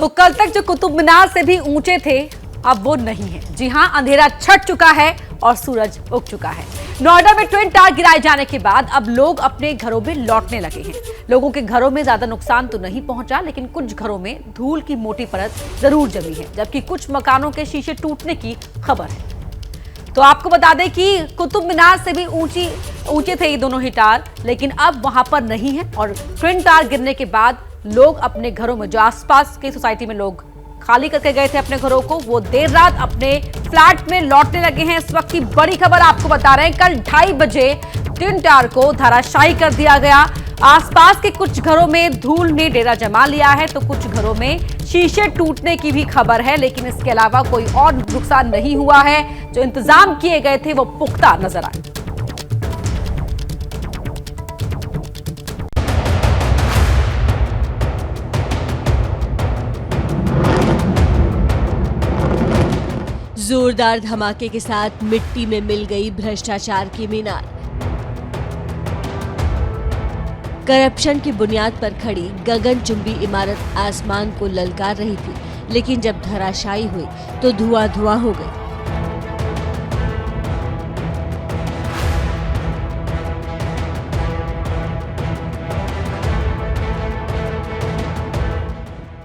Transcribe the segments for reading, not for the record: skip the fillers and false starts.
तो कल तक जो कुतुब मीनार से भी ऊंचे थे अब वो नहीं है। जी हां, अंधेरा छट चुका है और सूरज उग चुका है। नोएडा में ट्विन टावर गिराए जाने के बाद अब लोग अपने घरों में लौटने लगे हैं। लोगों के घरों में ज्यादा नुकसान तो नहीं पहुंचा, लेकिन कुछ घरों में धूल की मोटी परत जरूर जमी है, जबकि कुछ मकानों के शीशे टूटने की खबर है। तो आपको बता दें कि कुतुब मीनार से भी ऊंचे थे ये दोनों ही टावर, लेकिन अब वहां पर नहीं है। और ट्विन टावर गिरने के बाद लोग अपने घरों में, जो आसपास की सोसाइटी में लोग खाली करके गए थे अपने घरों को, वो देर रात अपने फ्लैट में लौटने लगे हैं। इस वक्त की बड़ी खबर आपको बता रहे हैं, कल 2:30 बजे ट्विन टावर को धराशायी कर दिया गया। आसपास के कुछ घरों में धूल ने डेरा जमा लिया है, तो कुछ घरों में शीशे टूटने की भी खबर है, लेकिन इसके अलावा कोई और नुकसान नहीं हुआ है। जो इंतजाम किए गए थे वो पुख्ता नजर आए। जोरदार धमाके के साथ मिट्टी में मिल गई भ्रष्टाचार की मीनार। करप्शन की बुनियाद पर खड़ी गगनचुंबी इमारत आसमान को ललकार रही थी, लेकिन जब धराशायी हुई तो धुआं धुआं हो गई।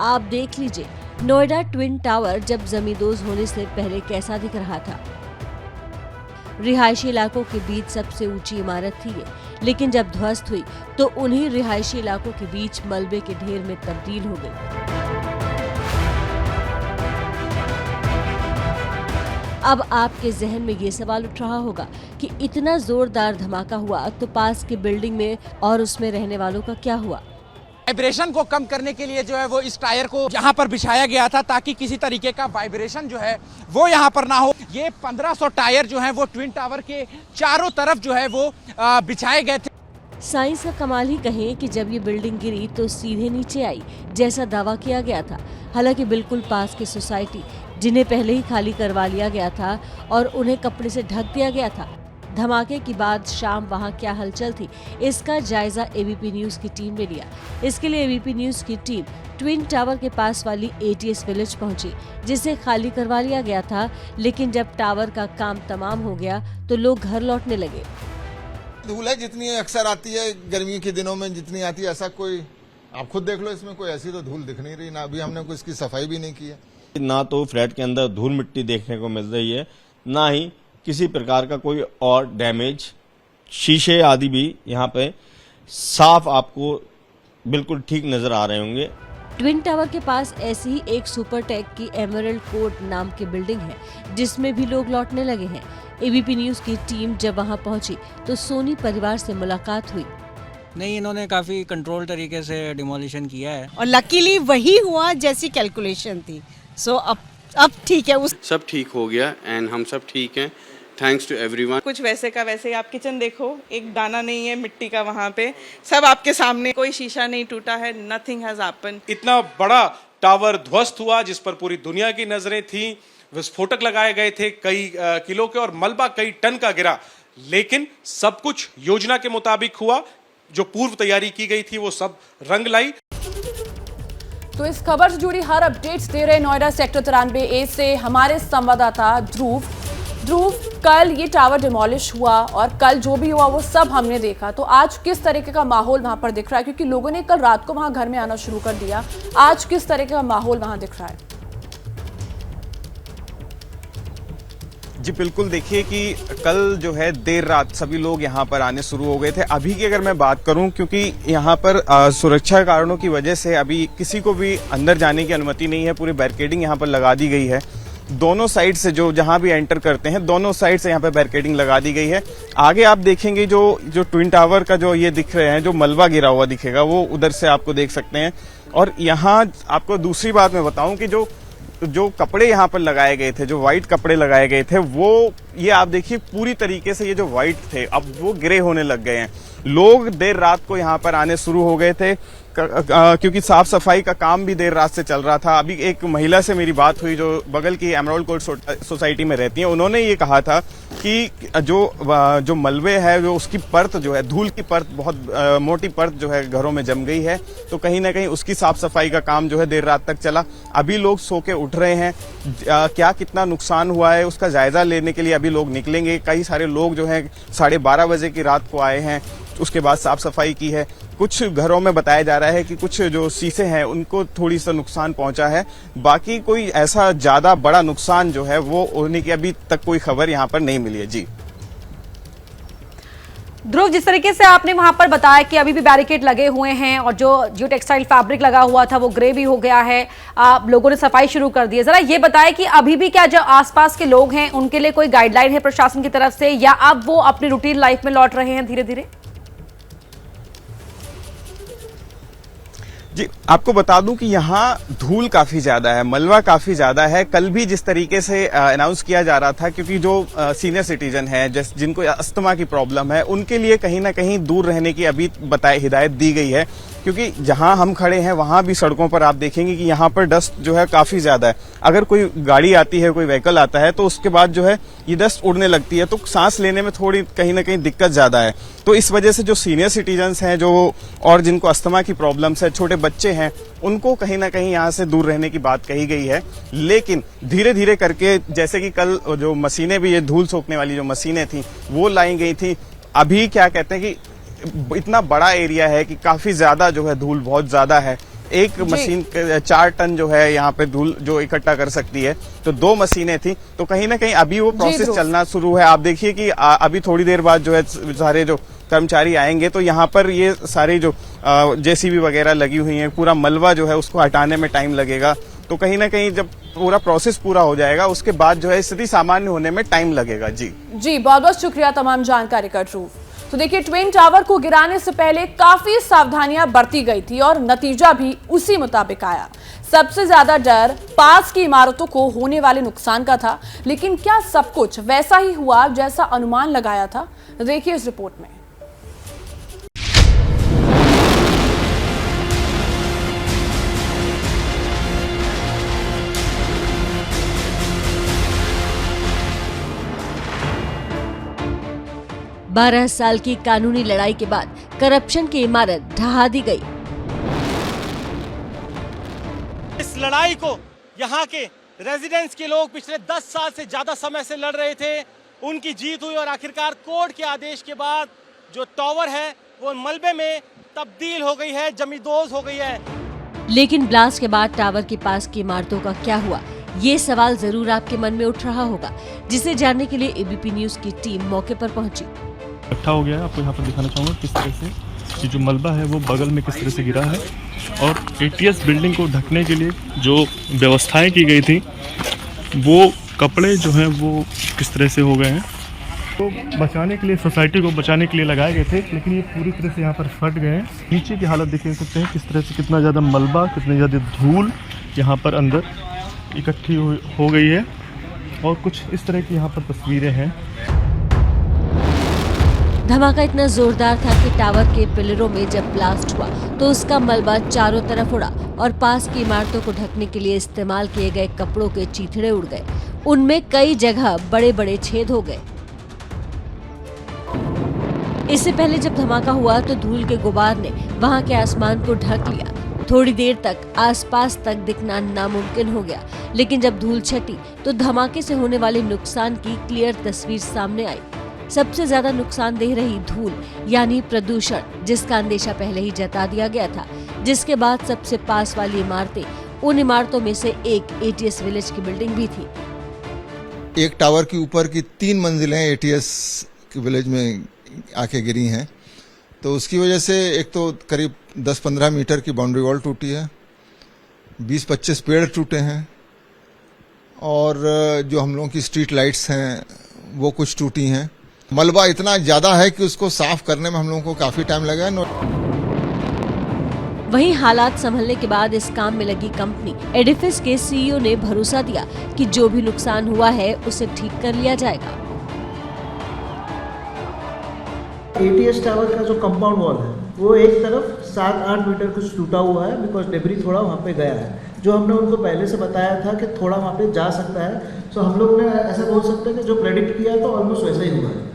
आप देख लीजिए नोएडा ट्विन टावर जब जमींदोज होने से पहले कैसा दिख रहा था। रिहायशी इलाकों के बीच सबसे ऊंची इमारत थी ये, लेकिन जब ध्वस्त हुई तो उन्हीं रिहायशी इलाकों के बीच मलबे के ढेर में तब्दील हो गई। अब आपके जहन में ये सवाल उठ रहा होगा कि इतना जोरदार धमाका हुआ तो पास की बिल्डिंग में और उसमें रहने वालों का क्या हुआ। वाइब्रेशन को कम करने के लिए जो है वो इस टायर को यहाँ पर बिछाया गया था, ताकि किसी तरीके का वाइब्रेशन जो है वो यहाँ पर ना हो। ये 1500 टायर जो है वो ट्विन टावर के चारों तरफ जो है वो बिछाए गए थे। साइंस का कमाल ही कहें कि जब ये बिल्डिंग गिरी तो सीधे नीचे आई, जैसा दावा किया गया था। हालांकि बिल्कुल पास की सोसाइटी, जिन्हें पहले ही खाली करवा लिया गया था और उन्हें कपड़े से ढक दिया गया था। धमाके के बाद शाम वहां क्या हलचल थी, इसका जायजा एबीपी न्यूज की टीम ने लिया। इसके लिए एबीपी न्यूज की टीम ट्विन टावर के पास वाली एटीएस विलेज पहुंची, जिसे खाली करवा लिया गया था। लेकिन जब टावर का काम तमाम हो गया तो लोग घर लौटने लगे। धूल है जितनी अक्सर आती है गर्मियों के दिनों में जितनी आती है, ऐसा कोई आप खुद देख लो, इसमें कोई ऐसी तो धूल दिख नहीं रही। ना अभी हमने कोई इसकी सफाई भी नहीं की है। ना तो फ्लैट के अंदर धूल मिट्टी देखने को मिल रही है, ना ही किसी प्रकार का कोई और डैमेज। शीशे आदि भी यहाँ पे साफ आपको बिल्कुल ठीक नजर आ रहे होंगे। ट्विन टावर के पास ऐसी ही एक सुपरटेक की एमरल्ड कोर्ट नाम की बिल्डिंग है, जिसमें भी लोग लौटने लगे हैं। एबीपी न्यूज की टीम जब वहां पहुंची तो सोनी परिवार से मुलाकात हुई। नहीं, इन्होंने काफी कंट्रोल तरीके से डिमोलिशन किया है और लकीली वही हुआ जैसी कैलकुलेशन थी। सो अब ठीक है, सब ठीक हो गया एंड हम सब ठीक हैं, थैंक्स टू एवरीवन। कुछ वैसे का वैसे। आप किचन देखो, एक दाना नहीं है मिट्टी का वहाँ पे, सब आपके सामने, कोई शीशा नहीं टूटा है, नथिंग हैज हैपेंड। इतना बड़ा टावर ध्वस्त हुआ जिस पर पूरी दुनिया की नजरें थी। विस्फोटक लगाए गए थे कई किलो के और मलबा कई टन का गिरा, लेकिन सब कुछ योजना के मुताबिक हुआ। जो पूर्व तैयारी की गई थी वो सब रंग लाई। तो इस खबर से जुड़ी हर अपडेट्स दे रहे नोएडा सेक्टर 93A से हमारे संवाददाता ध्रुव, कल ये टावर डिमोलिश हुआ और कल जो भी हुआ वो सब हमने देखा। तो आज किस तरीके का माहौल वहां पर दिख रहा है, क्योंकि लोगों ने कल रात को वहां घर में आना शुरू कर दिया। आज किस तरीके का माहौल वहां दिख रहा है? जी बिल्कुल, देखिए कि कल जो है देर रात सभी लोग यहाँ पर आने शुरू हो गए थे। अभी की अगर मैं बात करूं, क्योंकि यहाँ पर सुरक्षा कारणों की वजह से अभी किसी को भी अंदर जाने की अनुमति नहीं है। पूरी बैरिकेडिंग यहाँ पर लगा दी गई है। दोनों साइड से जो जहां भी एंटर करते हैं, दोनों साइड से यहाँ पे बैरिकेडिंग लगा दी गई है। आगे आप देखेंगे जो ट्विन टावर का जो ये दिख रहे हैं, जो मलबा गिरा हुआ दिखेगा, वो उधर से आपको देख सकते हैं। और यहाँ आपको दूसरी बात मैं बताऊं कि जो कपड़े यहाँ पर लगाए गए थे, जो व्हाइट कपड़े लगाए गए थे, वो ये आप देखिए पूरी तरीके से ये जो व्हाइट थे अब वो ग्रे होने लग गए हैं। लोग देर रात को यहाँ पर आने शुरू हो गए थे, क्योंकि साफ सफाई का काम भी देर रात से चल रहा था। अभी एक महिला से मेरी बात हुई जो बगल की एमरल्ड कोर्ट सोसाइटी में रहती हैं। उन्होंने ये कहा था कि जो मलबे है, जो उसकी परत जो है, धूल की परत, बहुत मोटी परत जो है घरों में जम गई है। तो कहीं ना कहीं उसकी साफ सफाई का काम जो है देर रात तक चला। अभी लोग सो के उठ रहे हैं। क्या कितना नुकसान हुआ है उसका जायजा लेने के लिए अभी लोग निकलेंगे। कई सारे लोग जो हैं 12:30 बजे की रात को आए हैं, उसके बाद साफ सफाई की है। कुछ घरों में बताया जा रहा है कि कुछ जो शीशे हैं उनको थोड़ी सा नुकसान पहुंचा है। बाकी कोई ऐसा ज्यादा बड़ा नुकसान जो है वो होने की अभी तक कोई खबर यहां पर नहीं मिली है। जी ध्रुव, जिस तरीके से आपने वहां पर बताया कि अभी भी बैरिकेड लगे हुए हैं और जो टेक्सटाइल फैब्रिक लगा हुआ था वो ग्रे भी हो गया है, लोगों ने सफाई शुरू कर दी है। जरा ये बताएं कि अभी भी क्या जो आसपास के लोग हैं उनके लिए कोई गाइडलाइन है प्रशासन की तरफ से, या अब वो अपनी रूटीन लाइफ में लौट रहे हैं धीरे धीरे? जी, आपको बता दूं कि यहाँ धूल काफी ज्यादा है, मलबा काफी ज्यादा है। कल भी जिस तरीके से अनाउंस किया जा रहा था, क्योंकि जो सीनियर सिटीजन है, जिनको अस्थमा की प्रॉब्लम है, उनके लिए कहीं ना कहीं दूर रहने की अभी हिदायत दी गई है। क्योंकि जहां हम खड़े हैं वहां भी सड़कों पर आप देखेंगे कि यहाँ पर डस्ट जो है काफी ज्यादा है। अगर कोई गाड़ी आती है, कोई व्हीकल आता है, तो उसके बाद जो है ये डस्ट उड़ने लगती है, तो सांस लेने में थोड़ी कहीं ना कहीं दिक्कत ज्यादा है। तो इस वजह से जो सीनियर सिटीजन्स हैं, जो और जिनको अस्थमा की प्रॉब्लम्स है, छोटे बच्चे हैं, उनको कहीं ना कहीं यहाँ से दूर रहने की बात कही गई है। लेकिन धीरे धीरे करके, जैसे कि कल जो मशीनें भी, ये धूल सोखने वाली जो मशीनें थी वो लाई गई थी। अभी क्या कहते हैं कि इतना बड़ा एरिया है कि काफी ज्यादा जो है धूल बहुत ज्यादा है। एक मशीन 4 टन जो है यहाँ पे धूल जो इकट्ठा कर सकती है, तो 2 मशीनें थी। तो कहीं ना कहीं अभी वो प्रोसेस चलना शुरू है। आप देखिए कि अभी थोड़ी देर बाद जो है सारे जो कर्मचारी आएंगे, तो यहाँ पर ये सारी जो जेसीबी वगैरह लगी हुई है, पूरा मलबा जो है उसको हटाने में टाइम लगेगा। तो कहीं ना कहीं जब पूरा प्रोसेस पूरा हो जाएगा उसके बाद जो है स्थिति सामान्य होने में टाइम लगेगा। जी बहुत बहुत शुक्रिया तमाम जानकारी का ध्रुव। तो देखिए, ट्विन टावर को गिराने से पहले काफी सावधानियां बरती गई थी और नतीजा भी उसी मुताबिक आया। सबसे ज्यादा डर पास की इमारतों को होने वाले नुकसान का था, लेकिन क्या सब कुछ वैसा ही हुआ जैसा अनुमान लगाया था? देखिए इस रिपोर्ट में। बारह साल की कानूनी लड़ाई के बाद करप्शन की इमारत ढहा दी गई। इस लड़ाई को यहाँ के रेजिडेंट्स के लोग पिछले 10 साल से ज्यादा समय से लड़ रहे थे। उनकी जीत हुई और आखिरकार कोर्ट के आदेश के बाद जो टावर है वो मलबे में तब्दील हो गई है, जमींदोज हो गई है। लेकिन ब्लास्ट के बाद टावर के पास की इमारतों का क्या हुआ, ये सवाल जरूर आपके मन में उठ रहा होगा, जिसे जानने के लिए एबीपी न्यूज की टीम मौके पर पहुंची। इकट्ठा हो गया है। आपको यहाँ पर दिखाना चाहूँगा किस तरह से ये जो मलबा है वो बगल में किस तरह से गिरा है, और एटीएस बिल्डिंग को ढकने के लिए जो व्यवस्थाएं की गई थी वो कपड़े जो हैं वो किस तरह से हो गए हैं। तो बचाने के लिए, सोसाइटी को बचाने के लिए लगाए गए थे, लेकिन ये पूरी तरह से यहाँ पर फट गए हैं। नीचे की हालत देख सकते हैं किस तरह से, कितना ज़्यादा मलबा, कितनी ज़्यादा धूल यहाँ पर अंदर इकट्ठी हो गई है। और कुछ इस तरह की यहाँ पर तस्वीरें हैं। धमाका इतना जोरदार था कि टावर के पिलरों में जब ब्लास्ट हुआ तो उसका मलबा चारों तरफ उड़ा और पास की इमारतों को ढकने के लिए इस्तेमाल किए गए कपड़ों के चीथड़े उड़ गए। उनमें कई जगह बड़े बड़े छेद हो गए। इससे पहले जब धमाका हुआ तो धूल के गुबार ने वहां के आसमान को ढक लिया। थोड़ी देर तक आसपास तक दिखना नामुमकिन हो गया, लेकिन जब धूल छटी तो धमाके से होने वाले नुकसान की क्लियर तस्वीर सामने आई। सबसे ज्यादा नुकसान दे रही धूल यानी प्रदूषण, जिसका अंदेशा पहले ही जता दिया गया था, जिसके बाद सबसे पास वाली इमारतें, उन इमारतों में से एक एटीएस विलेज की बिल्डिंग भी थी। एक टावर के ऊपर की 3 मंजिलें एटीएस विलेज में आके गिरी हैं, तो उसकी वजह से एक तो करीब 10-15 मीटर की बाउंड्री वॉल टूटी है, 20-25 पेड़ टूटे हैं, और जो हम लोगों की स्ट्रीट लाइट्स हैं वो कुछ टूटी हैं। मलबा इतना ज्यादा है कि उसको साफ करने में हम लोगों को काफी टाइम लगा है। वहीं हालात संभलने के बाद इस काम में लगी कंपनी एडिफिस के सीईओ ने भरोसा दिया कि जो भी नुकसान हुआ है उसे ठीक कर लिया जाएगा। एटीएस टावर का जो कंपाउंड वॉल है वो एक तरफ 7-8 मीटर कुछ टूटा हुआ है, बिकॉज डेब्री थोड़ा वहाँ पे गया है, जो हमने उनको पहले से बताया था कि थोड़ा वहाँ पे जा सकता है। सो हम लोग ने ऐसा बोल सकते हैं कि जो प्रेडिक्ट किया तो ऑलमोस्ट वैसा ही हुआ है।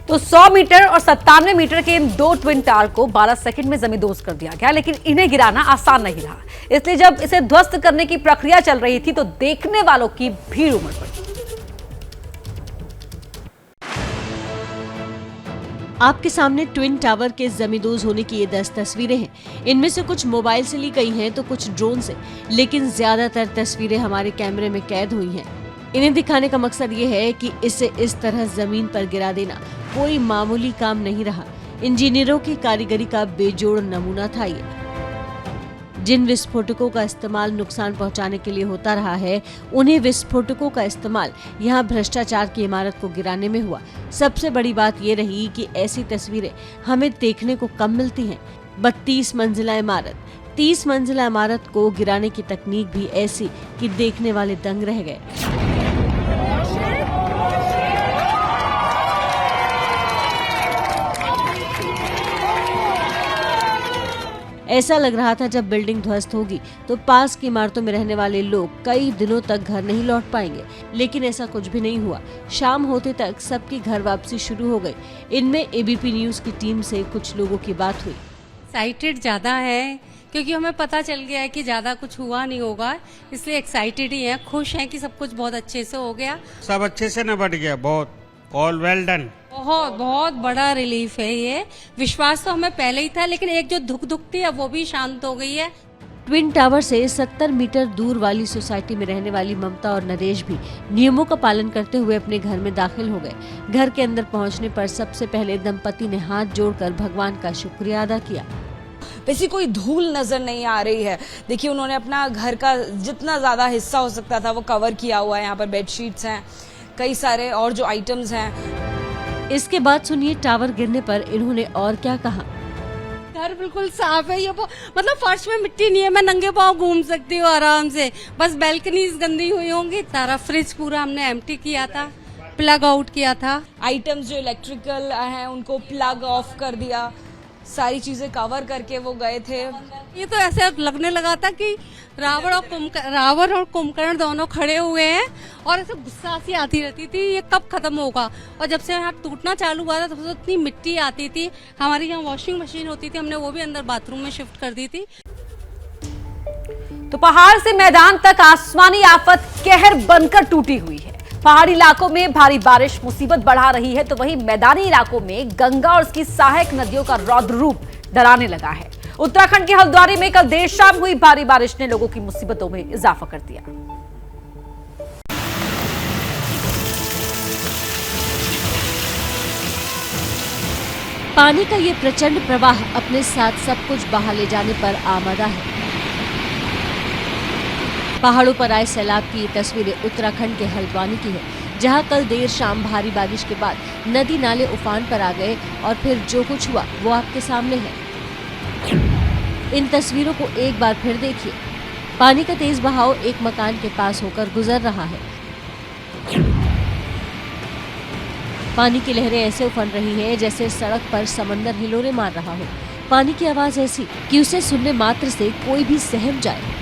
तो 100 मीटर और 97 मीटर के इन दो ट्विन टावर को 12 सेकंड में जमींदोज कर दिया गया, लेकिन इन्हें गिराना आसान नहीं रहा। इसलिए जब इसे ध्वस्त करने की प्रक्रिया चल रही थी तो देखने वालों की भीड़ उमड़ पड़ी। आपके सामने ट्विन टावर के जमींदोज होने की ये 10 तस्वीरें हैं। इनमें से कुछ मोबाइल से ली गई हैं तो कुछ ड्रोन से, लेकिन ज्यादातर तस्वीरें हमारे कैमरे में कैद हुई हैं। इन्हें दिखाने का मकसद ये है कि इसे इस तरह जमीन पर गिरा देना कोई मामूली काम नहीं रहा। इंजीनियरों की कारीगरी का बेजोड़ नमूना था ये। जिन विस्फोटकों का इस्तेमाल नुकसान पहुंचाने के लिए होता रहा है, उन्हीं विस्फोटकों का इस्तेमाल यहाँ भ्रष्टाचार की इमारत को गिराने में हुआ। सबसे बड़ी बात ये रही कि ऐसी तस्वीरें हमें देखने को कम मिलती हैं। 32 मंजिला इमारत, 30 मंजिला इमारत को गिराने की तकनीक भी ऐसी कि देखने वाले दंग रह गए। ऐसा लग रहा था जब बिल्डिंग ध्वस्त होगी तो पास की इमारतों में रहने वाले लोग कई दिनों तक घर नहीं लौट पाएंगे, लेकिन ऐसा कुछ भी नहीं हुआ। शाम होते तक सबकी घर वापसी शुरू हो गई। इनमें एबीपी न्यूज की टीम से कुछ लोगों की बात हुई। एक्साइटेड ज़्यादा है क्योंकि हमें पता चल गया है कि ज़्यादा कुछ हुआ नहीं होगा, इसलिए एक्साइटेड ही हैं, खुश हैं कि सब कुछ बहुत अच्छे से हो गया। सब अच्छे से निपट गया, बहुत ऑल वेल डन। बहुत बड़ा रिलीफ है ये। विश्वास तो हमें पहले ही था, लेकिन एक जो धुक थी अब वो भी शांत हो गई है। ट्विन टावर से 70 मीटर दूर वाली सोसाइटी में रहने वाली ममता और नरेश भी नियमों का पालन करते हुए अपने घर में दाखिल हो गए। घर के अंदर पहुंचने पर सबसे पहले दंपति ने हाथ जोड़कर भगवान का शुक्रिया अदा किया। वैसी कोई धूल नजर नहीं आ रही है। देखिए, उन्होंने अपना घर का जितना ज्यादा हिस्सा हो सकता था वो कवर किया हुआ है। यहाँ पर बेडशीट्स हैं, कई सारे और जो आइटम्स हैं। इसके बाद सुनिए टावर गिरने पर इन्होंने और क्या कहा। घर बिल्कुल साफ है, ये मतलब फर्श में मिट्टी नहीं है, मैं नंगे पाँव घूम सकती हूँ आराम से। बस बैल्कनीज गंदी हुई होंगी। सारा फ्रिज पूरा हमने एम्प्टी किया था, प्लग आउट किया था। आइटम्स जो इलेक्ट्रिकल हैं उनको प्लग ऑफ कर दिया, सारी चीजें कवर करके वो गए थे। ये तो ऐसे लगने लगा था कि रावण और कुंभकर्ण दोनों खड़े हुए हैं और ऐसे गुस्सा सी आती रहती थी ये कब खत्म होगा। और जब से यहाँ टूटना चालू हुआ था तब से इतनी मिट्टी आती थी। हमारी यहाँ वॉशिंग मशीन होती थी, हमने वो भी अंदर बाथरूम में शिफ्ट कर दी थी। तो पहाड़ से मैदान तक आसमानी आफत कहर बनकर टूटी हुई है। पहाड़ी इलाकों में भारी बारिश मुसीबत बढ़ा रही है, तो वहीं मैदानी इलाकों में गंगा और उसकी सहायक नदियों का रौद्र रूप डराने लगा है। उत्तराखंड के हल्द्वानी में कल देर शाम हुई भारी बारिश ने लोगों की मुसीबतों में इजाफा कर दिया। पानी का ये प्रचंड प्रवाह अपने साथ सब कुछ बहा ले जाने पर आमादा है। पहाड़ों पर आए सैलाब की ये तस्वीरें उत्तराखंड के हल्द्वानी की है, जहां कल देर शाम भारी बारिश के बाद नदी नाले उफान पर आ गए और फिर जो कुछ हुआ वो आपके सामने है। इन तस्वीरों को एक बार फिर देखिए। पानी का तेज बहाव एक मकान के पास होकर गुजर रहा है। पानी की लहरें ऐसे उफन रही हैं जैसे सड़क पर समंदर हिलोरे मार रहा हो। पानी की आवाज ऐसी कि उसे सुनने मात्र से कोई भी सहम जाए।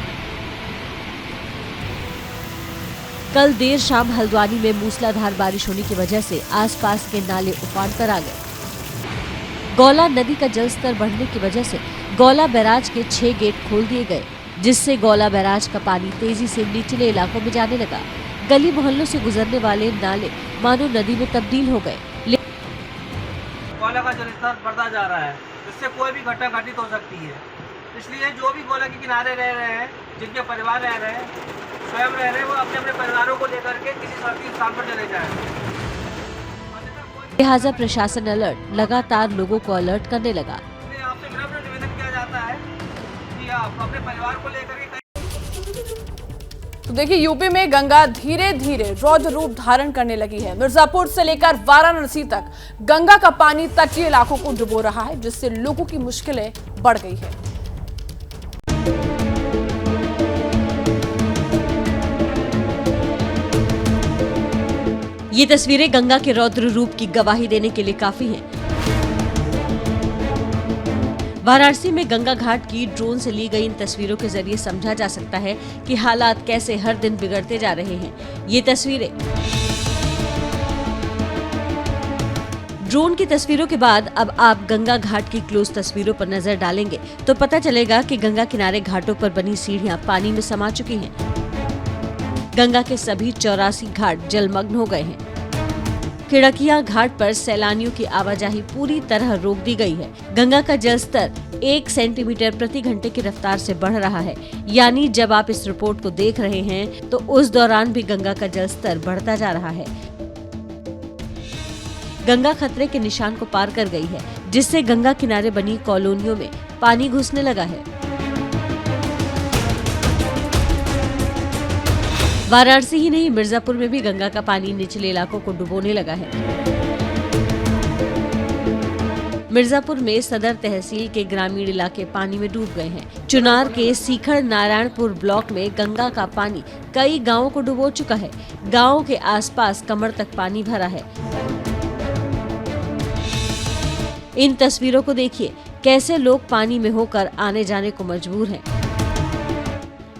कल देर शाम हल्द्वानी में मूसलाधार बारिश होने की वजह से आसपास के नाले उफान पर आ गए। गौला नदी का जलस्तर बढ़ने की वजह से गौला बैराज के 6 गेट खोल दिए गए, जिससे गौला बैराज का पानी तेजी से निचले इलाकों में जाने लगा। गली मोहल्लों से गुजरने वाले नाले मानो नदी में तब्दील हो गए। गौला का जलस्तर बढ़ता जा रहा है, इससे कोई भी घटना घटित हो सकती है। इसलिए जो भी गौला के किनारे रह रहे हैं, जिनके परिवार रह रहे हैं, स्वयं रह रहे हैं, वो अपने अपने परिवारों को लेकर के किसी सुरक्षित स्थान पर चले जाएं। लिहाजा प्रशासन अलर्ट लगातार लोगों को अलर्ट करने लगा। आपसे विनम्र निवेदन किया जाता है कि आप अपने परिवार को लेकर के। तो देखिए, यूपी में गंगा धीरे धीरे रौद्र रूप धारण करने लगी है। मिर्जापुर से लेकर वाराणसी तक गंगा का पानी तटीय इलाकों को डुबो रहा है, जिससे लोगों की मुश्किलें बढ़ गई है। ये तस्वीरें गंगा के रौद्र रूप की गवाही देने के लिए काफी हैं। वाराणसी में गंगा घाट की ड्रोन से ली गई इन तस्वीरों के जरिए समझा जा सकता है कि हालात कैसे हर दिन बिगड़ते जा रहे हैं। ये तस्वीरें ड्रोन की तस्वीरों के बाद अब आप गंगा घाट की क्लोज तस्वीरों पर नजर डालेंगे तो पता चलेगा कि गंगा किनारे घाटों पर बनी सीढ़ियां पानी में समा चुकी हैं। गंगा के सभी 84 घाट जलमग्न हो गए हैं। खिड़किया घाट पर सैलानियों की आवाजाही पूरी तरह रोक दी गई है। गंगा का जलस्तर 1 सेंटीमीटर प्रति घंटे की रफ्तार से बढ़ रहा है। यानी जब आप इस रिपोर्ट को देख रहे हैं तो उस दौरान भी गंगा का जलस्तर बढ़ता जा रहा है। गंगा खतरे के निशान को पार कर गई है, जिससे गंगा किनारे बनी कॉलोनियों में पानी घुसने लगा है। वाराणसी ही नहीं, मिर्जापुर में भी गंगा का पानी निचले इलाकों को डुबोने लगा है। मिर्जापुर में सदर तहसील के ग्रामीण इलाके पानी में डूब गए हैं। चुनार के सीखड़ नारायणपुर ब्लॉक में गंगा का पानी कई गांवों को डुबो चुका है। गांवों के आसपास कमर तक पानी भरा है। इन तस्वीरों को देखिए, कैसे लोग पानी में होकर आने जाने को मजबूर हैं।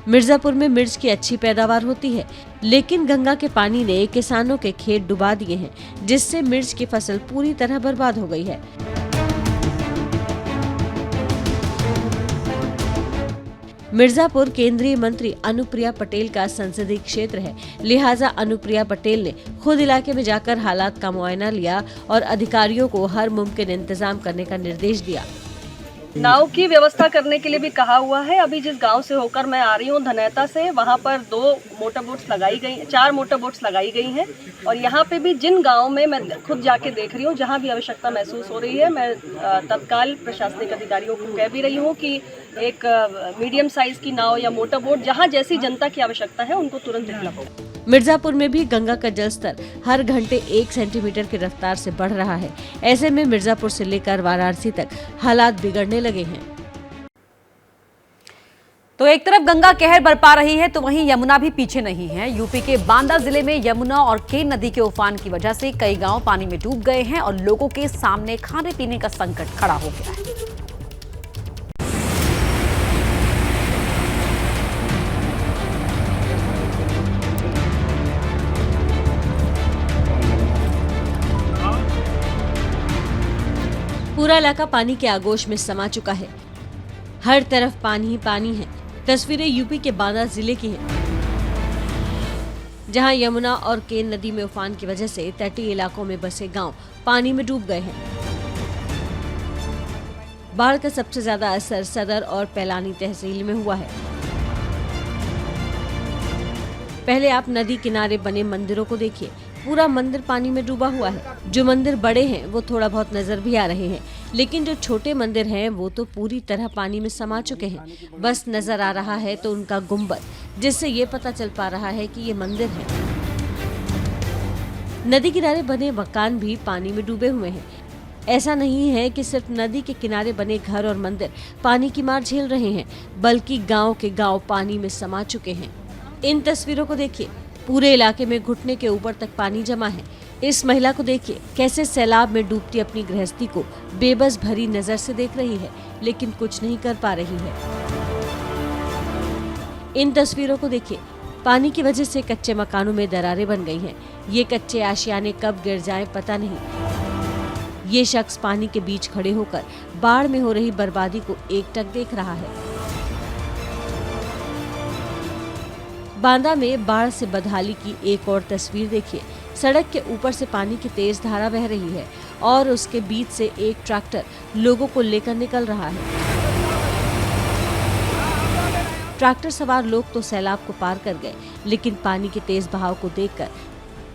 मिर्जापुर में मिर्च की अच्छी पैदावार होती है, लेकिन गंगा के पानी ने किसानों के खेत डुबा दिए हैं, जिससे मिर्च की फसल पूरी तरह बर्बाद हो गई है। मिर्जापुर केंद्रीय मंत्री अनुप्रिया पटेल का संसदीय क्षेत्र है, लिहाजा अनुप्रिया पटेल ने खुद इलाके में जाकर हालात का मुआयना लिया और अधिकारियों को हर मुमकिन इंतजाम करने का निर्देश दिया। नाव की व्यवस्था करने के लिए भी कहा हुआ है। अभी जिस गांव से होकर मैं आ रही हूँ धनैता से, वहाँ पर 2 मोटर बोट्स लगाई गई, 4 मोटर बोट्स लगाई गई हैं। और यहाँ पे भी जिन गांव में मैं खुद जाके देख रही हूँ, जहाँ भी आवश्यकता महसूस हो रही है, मैं तत्काल प्रशासनिक अधिकारियों को कह भी रही हूँ कि एक मीडियम साइज की नाव या मोटर बोट जहाँ जैसी जनता की आवश्यकता है उनको तुरंत उपलब्ध हो। मिर्जापुर में भी गंगा का जलस्तर हर घंटे 1 सेंटीमीटर की रफ्तार से बढ़ रहा है। ऐसे में मिर्जापुर से लेकर वाराणसी तक हालात बिगड़ने लगे हैं। तो एक तरफ गंगा कहर बरपा रही है तो वहीं यमुना भी पीछे नहीं है। यूपी के बांदा जिले में यमुना और केन नदी के उफान की वजह से कई गांव पानी में डूब गए हैं और लोगों के सामने खाने पीने का संकट खड़ा हो गया है। पूरा इलाका पानी के आगोश में समा चुका है। हर तरफ पानी ही पानी है। तस्वीरें यूपी के बांदा जिले की हैं, जहां यमुना और केन नदी में उफान की वजह से तटीय इलाकों में बसे गांव पानी में डूब गए हैं। बाढ़ का सबसे ज्यादा असर सदर और पैलानी तहसील में हुआ है। पहले आप नदी किनारे बने मंदिरों को देखिए, पूरा मंदिर पानी में डूबा हुआ है। जो मंदिर बड़े हैं वो थोड़ा बहुत नजर भी आ रहे हैं, लेकिन जो छोटे मंदिर हैं वो तो पूरी तरह पानी में समा चुके हैं। बस नजर आ रहा है तो उनका गुंबद, जिससे ये पता चल पा रहा है कि ये मंदिर है। नदी किनारे बने मकान भी पानी में डूबे हुए हैं। ऐसा नहीं है कि सिर्फ नदी के किनारे बने घर और मंदिर पानी की मार झेल रहे हैं, बल्कि गाँव के गाँव पानी में समा चुके हैं। इन तस्वीरों को देखिए, पूरे इलाके में घुटने के ऊपर तक पानी जमा है। इस महिला को देखिए, कैसे सैलाब में डूबती अपनी गृहस्थी को बेबस भरी नजर से देख रही है, लेकिन कुछ नहीं कर पा रही है। इन तस्वीरों को देखिए, पानी की वजह से कच्चे मकानों में दरारें बन गई हैं। ये कच्चे आशियाने कब गिर जाएं पता नहीं। ये शख्स पानी के बीच खड़े होकर बाढ़ में हो रही बर्बादी को एकटक देख रहा है। बांदा में बाढ़ से बदहाली की एक और तस्वीर देखिए। सड़क के ऊपर से पानी की तेज धारा बह रही है और उसके बीच से एक ट्रैक्टर लोगों को लेकर निकल रहा है। ट्रैक्टर सवार लोग तो सैलाब को पार कर गए, लेकिन पानी के तेज बहाव को देखकर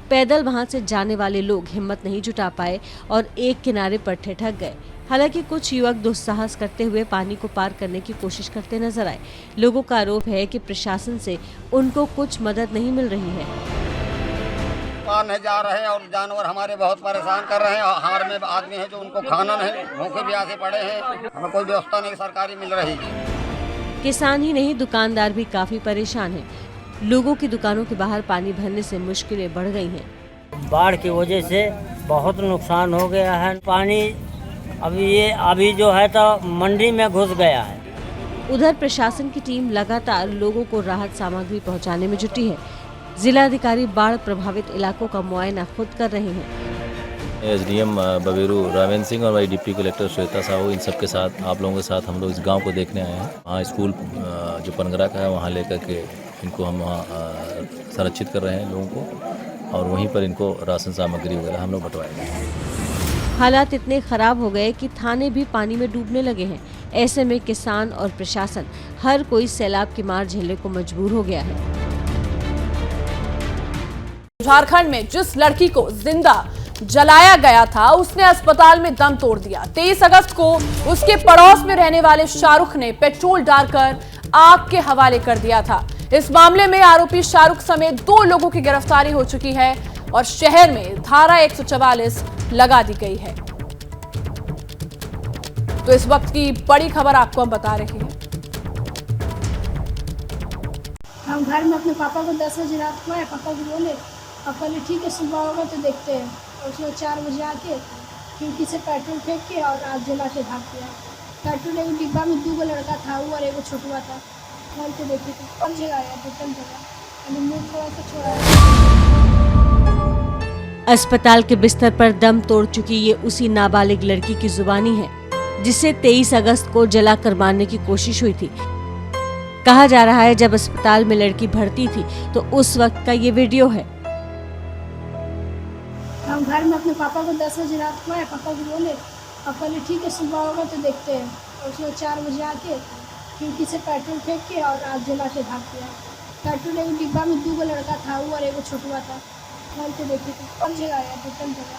पैदल वहां से जाने वाले लोग हिम्मत नहीं जुटा पाए और एक किनारे पर ठिठक गए। हालांकि कुछ युवक दुस्साहस करते हुए पानी को पार करने की कोशिश करते नजर आए। लोगों का आरोप है कि प्रशासन से उनको कुछ मदद नहीं मिल रही है। पार नहीं जा रहे हैं और जानवर हमारे बहुत परेशान कर रहे हैं। हार में आदमी है जो उनको खाना नहीं, भूखे प्यासे पड़े हैं। हमें कोई व्यवस्था नहीं सरकारी मिल रही। किसान ही नहीं, दुकानदार भी काफी परेशान हैं। लोगों की दुकानों के बाहर पानी भरने से मुश्किलें बढ़ गई हैं। बाढ़ की वजह से बहुत नुकसान हो गया है। पानी अभी जो है तो मंडी में घुस गया है। उधर प्रशासन की टीम लगातार लोगों को राहत सामग्री पहुंचाने में जुटी है। जिलाधिकारी बाढ़ प्रभावित इलाकों का मुआयना खुद कर रहे हैं। एसडीएम बबेरू रामेंद्र सिंह और हमारी डिप्टी कलेक्टर श्वेता साहू, इन सब के साथ आप लोगों के साथ हम लोग इस गांव को देखने आए हैं। वहाँ स्कूल जो पनगरा का है वहाँ लेकर के इनको हम वहाँ संरक्षित कर रहे हैं लोगों को, और वहीं पर इनको राशन सामग्री वगैरह हम लोग बंटवाएंगे। हालात इतने खराब हो गए कि थाने भी पानी में डूबने लगे हैं। ऐसे में किसान और प्रशासन हर कोई सैलाब की मार झेलने को मजबूर हो गया है। झारखंड में जिस लड़की को जिंदा जलाया गया था उसने अस्पताल में दम तोड़ दिया। 23 अगस्त को उसके पड़ोस में रहने वाले शाहरुख ने पेट्रोल डालकर आग के हवाले कर दिया था। इस मामले में आरोपी शाहरुख समेत 2 लोगों की गिरफ्तारी हो चुकी है और शहर में धारा 144 लगा दी गई है। तो इस वक्त की बड़ी खबर आपको हम बता रहे हैं। हम घर में अपने पापा को 10 बजे रात को आए, पापा को बोले, पापा ने ठीक है सुबह होगा तो देखते हैं। और उसने 4 बजे आके खिड़की से पेट्रोल फेंक के और आग जला के भाग गया। पेट्रोल एक डिब्बा में 2 लड़का था, वो और एक छोटुआ था। खोल के देखे थे कम जगह आया, टोटल जगह अभी मुँह थोड़ा सा छोड़ा। अस्पताल के बिस्तर पर दम तोड़ चुकी ये उसी नाबालिग लड़की की जुबानी है जिसे 23 अगस्त को जलाकर मारने की कोशिश हुई थी। कहा जा रहा है जब अस्पताल में लड़की भर्ती थी तो उस वक्त का ये वीडियो है। हम घर में अपने पापा को 10 बजे रात को आए, पापा को बोले, पापा ने ठीक है सुबह होगा तो देखते हैं। और उसने 4 बजे आके खिड़की से पेट्रोल फेंक के और आग जला के भाग गया। पेट्रोल एक डिब्बा में 2 लड़का था, वो और एक छोटुआ था। खोल के देखे थे कम जगह आया, टोटल जगह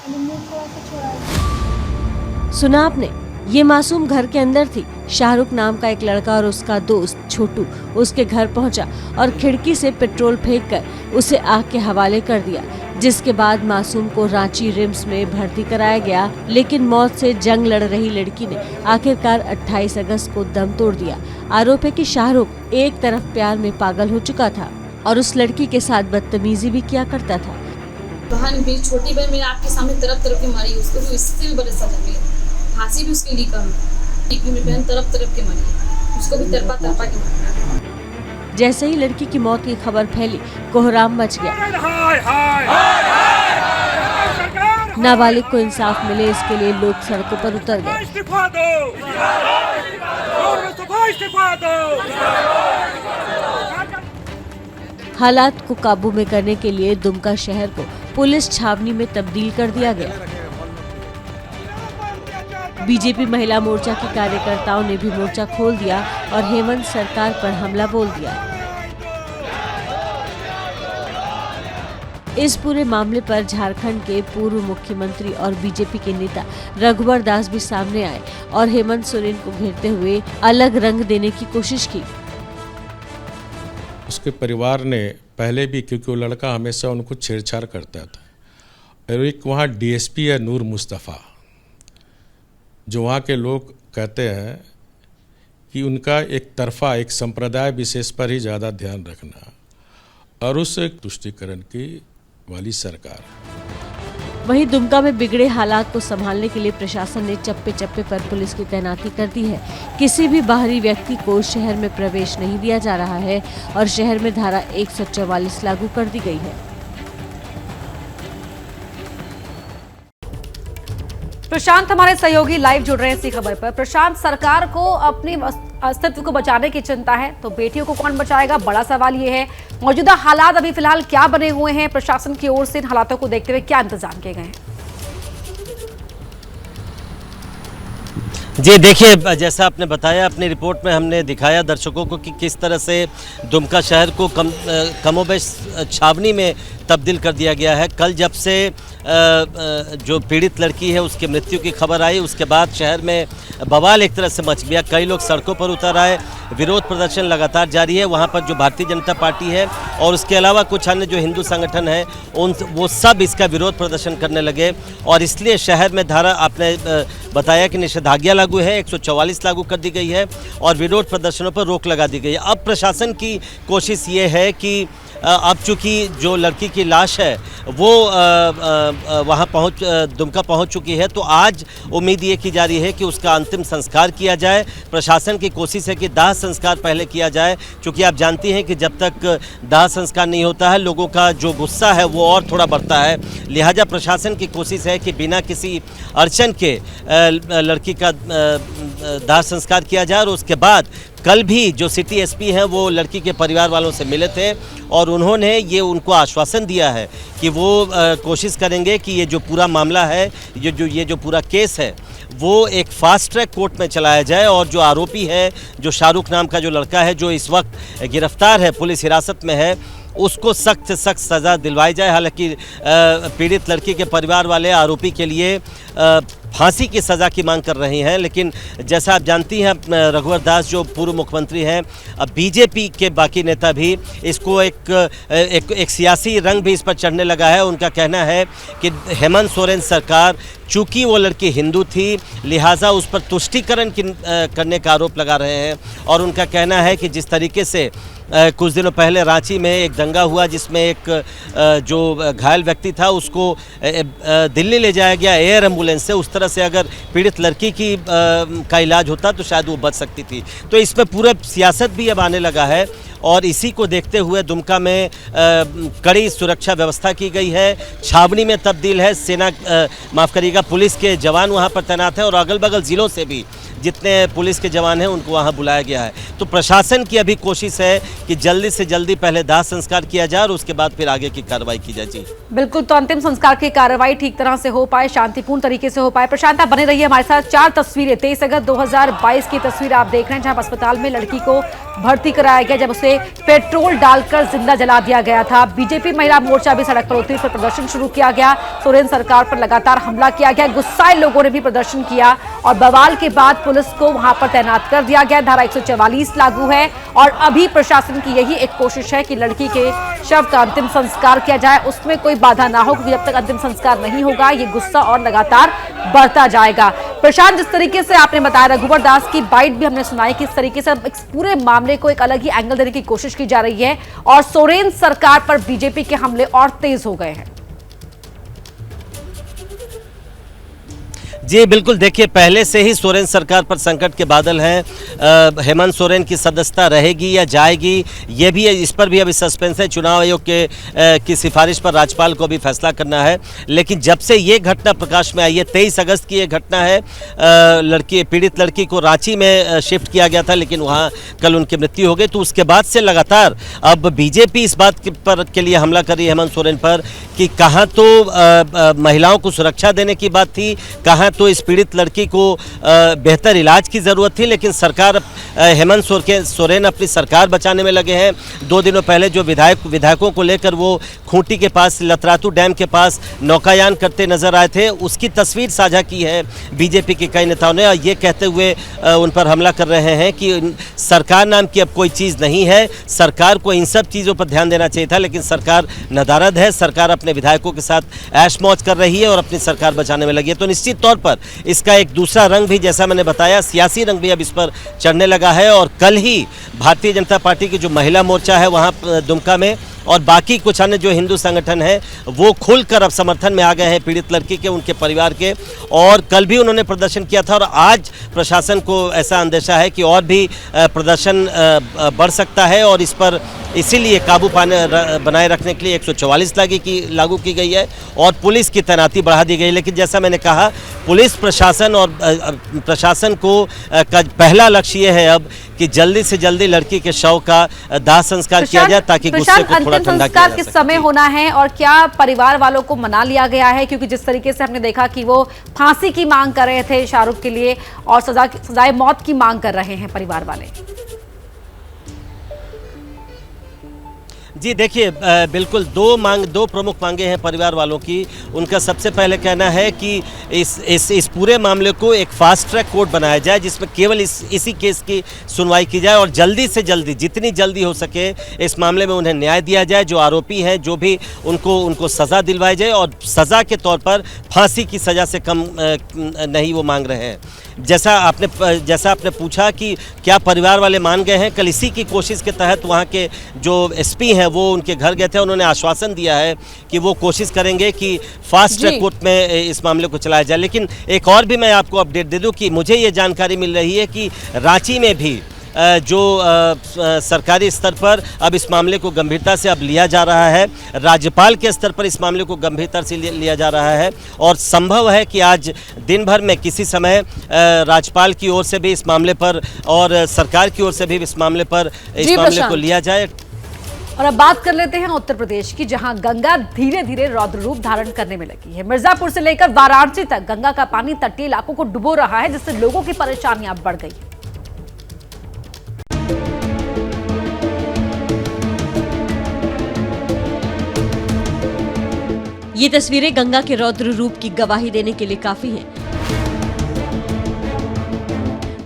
अभी मुँह थोड़ा सा छोड़ा। सुना आपने, ये मासूम घर के अंदर थी। शाहरुख नाम का एक लड़का और उसका दोस्त छोटू उसके घर पहुंचा और खिड़की से पेट्रोल फेंककर उसे आग के हवाले कर दिया, जिसके बाद मासूम को रांची रिम्स में भर्ती कराया गया। लेकिन मौत से जंग लड़ रही लड़की ने आखिरकार 28 अगस्त को दम तोड़ दिया। आरोप है कि शाहरुख एक तरफ प्यार में पागल हो चुका था और उस लड़की के साथ बदतमीजी भी किया करता था। बहन भी, छोटी बहन मेरे आपके सामने तरफ तरफ की मारी, उसको भी इससे भी बड़े सजा मिले। फांसी भी उसके लिए कम, मेरी बहन तरफ तरफ के मारी, उसको भी तरपा तरपा के मारा। जैसे ही लड़की की मौत की खबर फैली, कोहराम मच गया। नाबालिग को इंसाफ मिले इसके लिए लोग सड़कों पर उतर गए। हालात को काबू में करने के लिए दुमका शहर को पुलिस छावनी में तब्दील कर दिया गया। बीजेपी महिला मोर्चा के कार्यकर्ताओं ने भी मोर्चा खोल दिया और हेमंत सरकार पर हमला बोल दिया। इस पूरे मामले पर झारखंड के पूर्व मुख्यमंत्री और बीजेपी के नेता रघुवर दास भी सामने आए और हेमंत सोरेन को घेरते हुए अलग रंग देने की कोशिश की। उसके परिवार ने पहले भी, क्योंकि वो लड़का हमेशा उनको छेड़छाड़ करता था, और एक वहाँ डीएसपी है नूर मुस्तफ़ा, जो वहाँ के लोग कहते हैं कि उनका एक तरफा, एक संप्रदाय विशेष पर ही ज़्यादा ध्यान रखना, और उस तुष्टीकरण की वाली सरकार। वहीं दुमका में बिगड़े हालात को संभालने के लिए प्रशासन ने चप्पे चप्पे पर पुलिस की तैनाती कर दी है। किसी भी बाहरी व्यक्ति को शहर में प्रवेश नहीं दिया जा रहा है और शहर में धारा 144 लागू कर दी गई है। प्रशांत हमारे सहयोगी लाइव जुड़ रहे हैं इसी खबर पर। प्रशांत, सरकार को अपने अस्तित्व को बचाने की चिंता है तो बेटियों को कौन बचाएगा, बड़ा सवाल ये है। मौजूदा हालात अभी फिलहाल क्या बने हुए हैं, प्रशासन की ओर से इन हालातों को देखते हुए क्या इंतजाम किए गए हैं? जी देखिए, जैसा आपने बताया अपनी रिपोर्ट में, हमने दिखाया दर्शकों को कि किस तरह से दुमका शहर को कमोबेश छावनी में तब्दील कर दिया गया है। कल जब से जो पीड़ित लड़की है उसकी मृत्यु की खबर आई, उसके बाद शहर में बवाल एक तरह से मच गया। कई लोग सड़कों पर उतर आए, विरोध प्रदर्शन लगातार जारी है। वहाँ पर जो भारतीय जनता पार्टी है और उसके अलावा कुछ अन्य जो हिंदू संगठन है वो सब इसका विरोध प्रदर्शन करने लगे और इसलिए शहर में धारा आपने बताया कि निषेधाज्ञा लागू है, 144 लागू कर दी गई है और विरोध प्रदर्शनों पर रोक लगा दी गई है। अब प्रशासन की कोशिश ये है कि अब चूंकि जो लड़की की लाश है वो वहाँ दुमका पहुँच चुकी है, तो आज उम्मीद ये की जा रही है कि उसका अंतिम संस्कार किया जाए। प्रशासन की कोशिश है कि दाह संस्कार पहले किया जाए, क्योंकि आप जानती हैं कि जब तक दाह संस्कार नहीं होता है लोगों का जो गुस्सा है वो और थोड़ा बढ़ता है। लिहाजा प्रशासन की कोशिश है कि बिना किसी अड़चन के लड़की का दाह संस्कार किया जाए। और उसके बाद कल भी जो सिटी एसपी हैं वो लड़की के परिवार वालों से मिले थे और उन्होंने ये उनको आश्वासन दिया है कि वो कोशिश करेंगे कि ये जो पूरा मामला है, ये जो पूरा केस है वो एक फास्ट ट्रैक कोर्ट में चलाया जाए और जो आरोपी है, जो शाहरुख नाम का जो लड़का है जो इस वक्त गिरफ्तार है, पुलिस हिरासत में है, उसको सख्त से सख्त सज़ा दिलवाई जाए। हालांकि पीड़ित लड़की के परिवार वाले आरोपी के लिए फांसी की सज़ा की मांग कर रहे हैं, लेकिन जैसा आप जानती हैं रघुवर दास जो पूर्व मुख्यमंत्री हैं, अब बीजेपी के बाकी नेता भी इसको एक सियासी रंग भी इस पर चढ़ने लगा है। उनका कहना है कि हेमंत सोरेन सरकार चूँकि वो लड़की हिंदू थी लिहाजा उस पर तुष्टीकरण करने का आरोप लगा रहे हैं। और उनका कहना है कि जिस तरीके से कुछ दिनों पहले रांची में एक दंगा हुआ जिसमें एक जो घायल व्यक्ति था उसको दिल्ली ले जाया गया एयर एम्बुलेंस से, उस तरह से अगर पीड़ित लड़की की का इलाज होता तो शायद वो बच सकती थी। तो इसमें पूरा सियासत भी अब आने लगा है और इसी को देखते हुए दुमका में कड़ी सुरक्षा व्यवस्था की गई है। छावनी में तब्दील है, सेना माफ़ करिएगा पुलिस के जवान वहाँ पर तैनात है और अगल बगल ज़िलों से भी जितने पुलिस के जवान हैं उनको वहाँ बुलाया गया है। तो प्रशासन की अभी कोशिश है कि जल्दी से जल्दी पहले दाह संस्कार किया जाए और उसके बाद फिर आगे की कार्रवाई की जाए। जी बिल्कुल, तो अंतिम संस्कार की कार्रवाई ठीक तरह से हो पाए, शांतिपूर्ण तरीके से हो पाए। प्रशांत आप बने रहिए हमारे साथ। 4 तस्वीरें 23 अगस्त 2022 की तस्वीर आप देख रहे हैं जहां अस्पताल में लड़की को भर्ती कराया गया जब उसे पेट्रोल डालकर जिंदा जला दिया गया था। बीजेपी महिला मोर्चा भी सड़क पर उतरी, प्रदर्शन शुरू किया गया। सोरेन सरकार पर लगातार हमला किया गया, गुस्साए लोगों ने भी प्रदर्शन किया और बवाल के बाद पुलिस को वहां पर तैनात कर दिया गया। धारा 144 लागू है और अभी प्रशासन की यही एक कोशिश है कि लड़की के शव का अंतिम संस्कार किया जाए, उसमें कोई बाधा ना हो, क्योंकि जब तक अंतिम संस्कार नहीं होगा ये गुस्सा और लगातार बढ़ता जाएगा। प्रशांत, जिस तरीके से आपने बताया रघुवर दास की बाइट भी हमने सुनाई, किस तरीके से इस पूरे मामले को एक अलग ही एंगल देने की कोशिश की जा रही है और सोरेन सरकार पर बीजेपी के हमले और तेज हो गए हैं। जी बिल्कुल, देखिए पहले से ही सोरेन सरकार पर संकट के बादल हैं। हेमंत सोरेन की सदस्यता रहेगी या जाएगी ये भी, इस पर भी अभी सस्पेंस है। चुनाव आयोग की सिफारिश पर राज्यपाल को भी फैसला करना है। लेकिन जब से ये घटना प्रकाश में आई है, 23 अगस्त की ये घटना है, पीड़ित लड़की को रांची में शिफ्ट किया गया था लेकिन वहाँ कल उनकी मृत्यु हो गई। तो उसके बाद से लगातार अब बीजेपी इस बात के लिए हमला कर रही है हेमंत सोरेन पर कि कहाँ तो महिलाओं को सुरक्षा देने की बात थी, कहाँ तो इस पीड़ित लड़की को बेहतर इलाज की ज़रूरत थी, लेकिन सरकार हेमंत सोरेन अपनी सरकार बचाने में लगे हैं। 2 दिनों पहले जो विधायकों को लेकर वो खूंटी के पास लतरातू डैम के पास नौकायान करते नजर आए थे, उसकी तस्वीर साझा की है बीजेपी के कई नेताओं ने, और ये कहते हुए उन पर हमला कर रहे हैं कि सरकार नाम की अब कोई चीज़ नहीं है, सरकार को इन सब चीज़ों पर ध्यान देना चाहिए था, लेकिन सरकार नदारद है, सरकार अपने विधायकों के साथ ऐश मौज कर रही है और अपनी सरकार बचाने में लगी है। तो निश्चित तौर पर इसका एक दूसरा रंग भी, जैसा मैंने बताया, सियासी रंग भी अब इस पर चढ़ने लगा है। और कल ही भारतीय जनता पार्टी की जो महिला मोर्चा है वहाँ दुमका में और बाकी कुछ अन्य जो हिंदू संगठन हैं वो खुलकर अब समर्थन में आ गए हैं पीड़ित लड़की के, उनके परिवार के, और कल भी उन्होंने प्रदर्शन किया था। और आज प्रशासन को ऐसा अंदेशा है कि और भी प्रदर्शन बढ़ सकता है और इस पर इसीलिए काबू बनाए रखने के लिए 144 लागू की गई है और पुलिस की तैनाती बढ़ा दी गई। लेकिन जैसा मैंने कहा, पुलिस प्रशासन और प्रशासन को का पहला लक्ष्य ये है अब कि जल्दी से जल्दी लड़की के शव का दाह संस्कार किया जाए ताकि गुस्से को थोड़ा ठंडा किया जा सके। किस समय होना है और क्या परिवार वालों को मना लिया गया है? क्योंकि जिस तरीके से हमने देखा कि वो फांसी की मांग कर रहे थे शाहरुख के लिए और सजाए मौत की मांग कर रहे हैं परिवार वाले। जी देखिए, बिल्कुल दो प्रमुख मांगे हैं परिवार वालों की। उनका सबसे पहले कहना है कि इस पूरे मामले को एक फास्ट ट्रैक कोर्ट बनाया जाए, जिसमें केवल इसी केस की सुनवाई की जाए और जल्दी से जल्दी, जितनी जल्दी हो सके इस मामले में उन्हें न्याय दिया जाए। जो आरोपी हैं, जो भी उनको सज़ा दिलवाई जाए और सज़ा के तौर पर फांसी की सज़ा से कम नहीं वो मांग रहे हैं। जैसा आपने पूछा कि क्या परिवार वाले मान गए हैं, कल इसी की कोशिश के तहत वहाँ के जो एसपी हैं वो उनके घर गए थे। उन्होंने आश्वासन दिया है कि वो कोशिश करेंगे कि फास्ट ट्रैक कोर्ट में इस मामले को चलाया जाए। लेकिन एक और भी मैं आपको अपडेट दे दूं कि मुझे ये जानकारी मिल रही है कि रांची में भी जो सरकारी स्तर पर अब इस मामले को गंभीरता से अब लिया जा रहा है। राज्यपाल के स्तर पर इस मामले को गंभीरता से लिया जा रहा है और संभव है कि आज दिन भर में किसी समय राज्यपाल की ओर से भी इस मामले पर और सरकार की ओर से भी इस मामले को लिया जाए। और अब बात कर लेते हैं उत्तर प्रदेश की, जहां गंगा धीरे धीरे रौद्र रूप धारण करने में लगी है। मिर्जापुर से लेकर वाराणसी तक गंगा का पानी तटीय इलाकों को डुबो रहा है, जिससे लोगों की परेशानियां बढ़ गई है। ये तस्वीरें गंगा के रौद्र रूप की गवाही देने के लिए काफी हैं।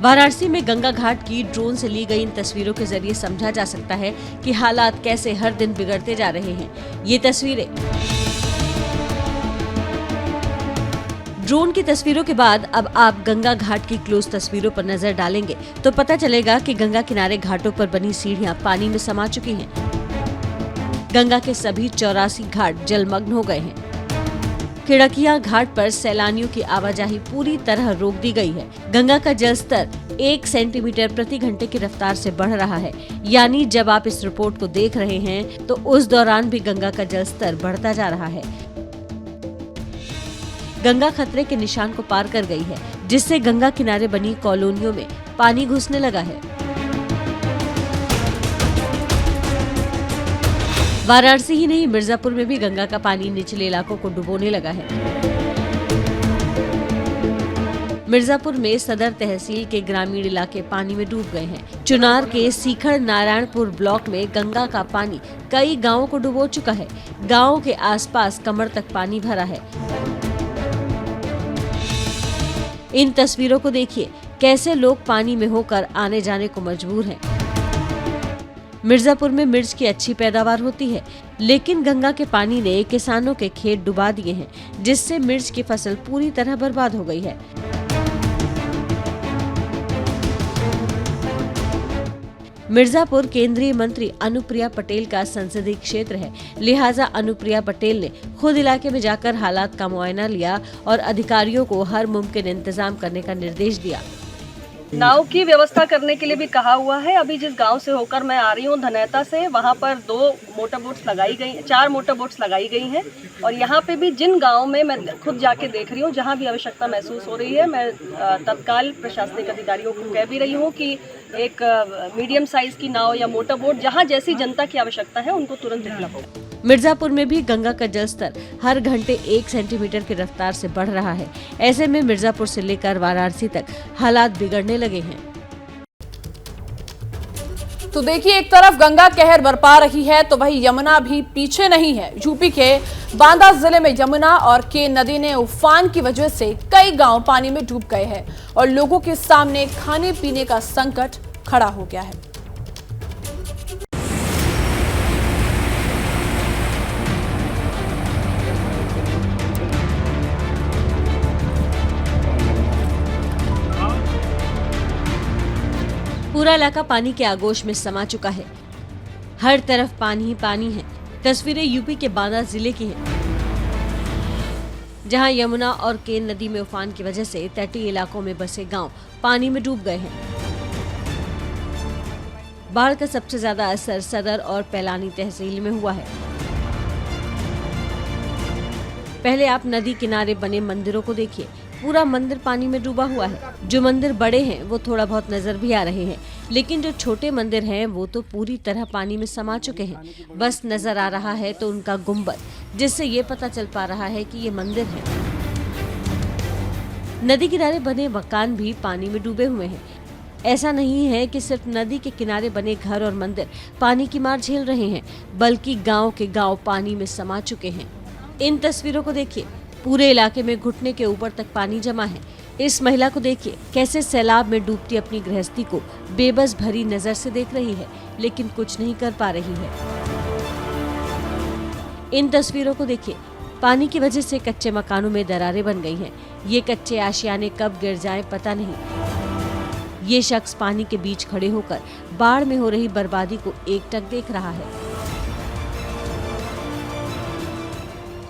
वाराणसी में गंगा घाट की ड्रोन से ली गई इन तस्वीरों के जरिए समझा जा सकता है कि हालात कैसे हर दिन बिगड़ते जा रहे हैं। ये तस्वीरें ड्रोन की तस्वीरों के बाद अब आप गंगा घाट की क्लोज तस्वीरों पर नजर डालेंगे तो पता चलेगा कि गंगा किनारे घाटों पर बनी सीढ़ियां पानी में समा चुकी हैं। गंगा के सभी 84 घाट जलमग्न हो गए हैं। खिड़किया घाट पर सैलानियों की आवाजाही पूरी तरह रोक दी गई है। गंगा का जलस्तर 1 सेंटीमीटर प्रति घंटे की रफ्तार से बढ़ रहा है। यानी जब आप इस रिपोर्ट को देख रहे हैं तो उस दौरान भी गंगा का जलस्तर बढ़ता जा रहा है। गंगा खतरे के निशान को पार कर गई है, जिससे गंगा किनारे बनी कॉलोनियों में पानी घुसने लगा है। वाराणसी ही नहीं, मिर्जापुर में भी गंगा का पानी निचले इलाकों को डुबोने लगा है। मिर्जापुर में सदर तहसील के ग्रामीण इलाके पानी में डूब गए हैं। चुनार के सीखर नारायणपुर ब्लॉक में गंगा का पानी कई गांवों को डुबो चुका है। गांवों के आसपास कमर तक पानी भरा है। इन तस्वीरों को देखिए, कैसे लोग पानी में होकर आने जाने को मजबूर हैं। मिर्जापुर में मिर्च की अच्छी पैदावार होती है, लेकिन गंगा के पानी ने किसानों के खेत डुबा दिए हैं, जिससे मिर्च की फसल पूरी तरह बर्बाद हो गई है। मिर्जापुर केंद्रीय मंत्री अनुप्रिया पटेल का संसदीय क्षेत्र है, लिहाजा अनुप्रिया पटेल ने खुद इलाके में जाकर हालात का मुआयना लिया और अधिकारियों को हर मुमकिन इंतजाम करने का निर्देश दिया। नाव की व्यवस्था करने के लिए भी कहा हुआ है। अभी जिस गांव से होकर मैं आ रही हूँ धनैता से, वहाँ पर 2 मोटर बोट्स लगाई गई, 4 मोटर बोट्स लगाई गई हैं और यहाँ पे भी जिन गांव में मैं खुद जाके देख रही हूँ, जहाँ भी आवश्यकता महसूस हो रही है, मैं तत्काल प्रशासनिक अधिकारियों को कह भी रही हूँ कि एक मीडियम साइज की नाव या मोटर बोट जहाँ जैसी जनता की आवश्यकता है उनको तुरंत उपलब्ध हो। मिर्जापुर में भी गंगा का जलस्तर हर घंटे 1 सेंटीमीटर की रफ्तार से बढ़ रहा है। ऐसे में मिर्जापुर से लेकर वाराणसी तक हालात बिगड़ने लगे हैं। तो देखिए, एक तरफ गंगा कहर बरपा रही है तो वही यमुना भी पीछे नहीं है। यूपी के बांदा जिले में यमुना और केन नदी ने उफान की वजह से कई गांव पानी में डूब गए हैं और लोगों के सामने खाने पीने का संकट खड़ा हो गया है। पूरा इलाका पानी के आगोश में समा चुका है। हर तरफ पानी ही पानी है। तस्वीरें यूपी के बांदा जिले की हैं, जहां यमुना और केन नदी में उफान की वजह से तटीय इलाकों में बसे गांव पानी में डूब गए हैं। बाढ़ का सबसे ज्यादा असर सदर और पैलानी तहसील में हुआ है। पहले आप नदी किनारे बने मंदिरों को देखिए, पूरा मंदिर पानी में डूबा हुआ है। जो मंदिर बड़े हैं वो थोड़ा बहुत नजर भी आ रहे हैं, लेकिन जो छोटे मंदिर हैं वो तो पूरी तरह पानी में समा चुके हैं। बस नजर आ रहा है तो उनका गुंबद, जिससे ये पता चल पा रहा है कि ये मंदिर है। नदी किनारे बने मकान भी पानी में डूबे हुए हैं। ऐसा नहीं है कि सिर्फ नदी के किनारे बने घर और मंदिर पानी की मार झेल रहे हैं, बल्कि गांव के गांव पानी में समा चुके हैं। इन तस्वीरों को देखिए, पूरे इलाके में घुटने के ऊपर तक पानी जमा है। इस महिला को देखिए कैसे सैलाब में डूबती अपनी गृहस्थी को बेबस भरी नजर से देख रही है, लेकिन कुछ नहीं कर पा रही है। इन तस्वीरों को देखिए, पानी की वजह से कच्चे मकानों में दरारें बन गई हैं। ये कच्चे आशियाने कब गिर जाएं पता नहीं। ये शख्स पानी के बीच खड़े होकर बाढ़ में हो रही बर्बादी को एकटक देख रहा है।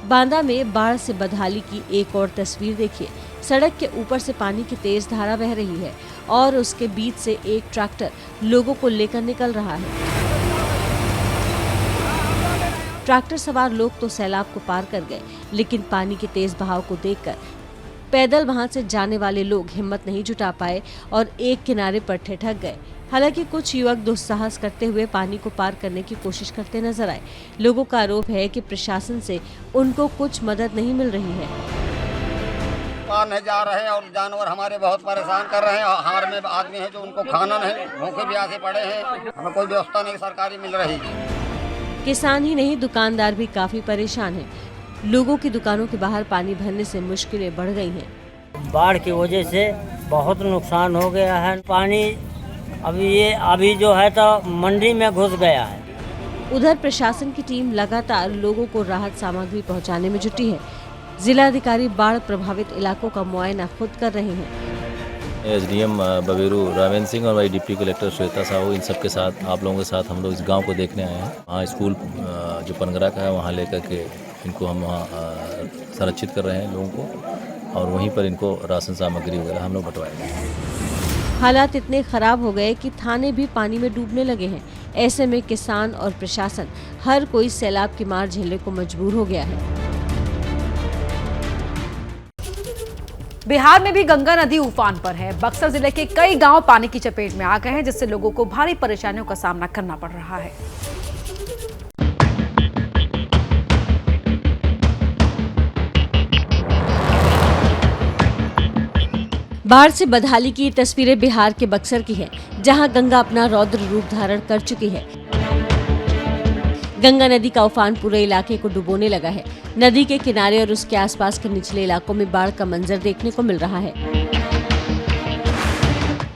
बांदा में बाढ़ से बदहाली की एक और तस्वीर देखिए। सड़क के ऊपर से पानी की तेज धारा बह रही है और उसके बीच से एक ट्रैक्टर लोगों को लेकर निकल रहा है। ट्रैक्टर सवार लोग तो सैलाब को पार कर गए, लेकिन पानी के तेज बहाव को देखकर पैदल वहां से जाने वाले लोग हिम्मत नहीं जुटा पाए और एक किनारे पर ठिठक गए। हालांकि कुछ युवक दुस्साहस करते हुए पानी को पार करने की कोशिश करते नजर आए। लोगों का आरोप है कि प्रशासन से उनको कुछ मदद नहीं मिल रही है। पार नहीं जा रहे हैं और जानवर हमारे बहुत परेशान कर रहे हैं। हार में आदमी है जो उनको खाना नहीं, भूखे प्यासे पड़े हैं। हमें कोई व्यवस्था नहीं सरकारी मिल रही। किसान ही नहीं, दुकानदार भी काफी परेशान हैं। लोगों की दुकानों के बाहर पानी भरने से मुश्किलें बढ़ गई हैं। बाढ़ की वजह से बहुत नुकसान हो गया है। पानी अभी जो है तो मंडी में घुस गया है। उधर प्रशासन की टीम लगातार लोगों को राहत सामग्री पहुंचाने में जुटी है। जिला अधिकारी बाढ़ प्रभावित इलाकों का मुआयना खुद कर रहे हैं। एसडीएम बबेरू रामेंद्र सिंह और भाई डिप्टी कलेक्टर श्वेता साहू, इन सब के साथ आप लोगों के साथ हम लोग इस गांव को देखने आए हैं। वहाँ स्कूल जो पनगरा का है वहाँ लेकर के इनको हम वहाँ संरक्षित कर रहे हैं लोगों को, और वहीं पर इनको राशन सामग्री वगैरह हम लोग बंटवाएंगे। हालात इतने खराब हो गए कि थाने भी पानी में डूबने लगे हैं। ऐसे में किसान और प्रशासन हर कोई सैलाब की मार झेलने को मजबूर हो गया है। बिहार में भी गंगा नदी उफान पर है। बक्सर जिले के कई गांव पानी की चपेट में आ गए हैं, जिससे लोगों को भारी परेशानियों का सामना करना पड़ रहा है। बाढ़ से बदहाली की तस्वीरें बिहार के बक्सर की है, जहां गंगा अपना रौद्र रूप धारण कर चुकी है। गंगा नदी का उफान पूरे इलाके को डुबोने लगा है। नदी के किनारे और उसके आसपास के निचले इलाकों में बाढ़ का मंजर देखने को मिल रहा है।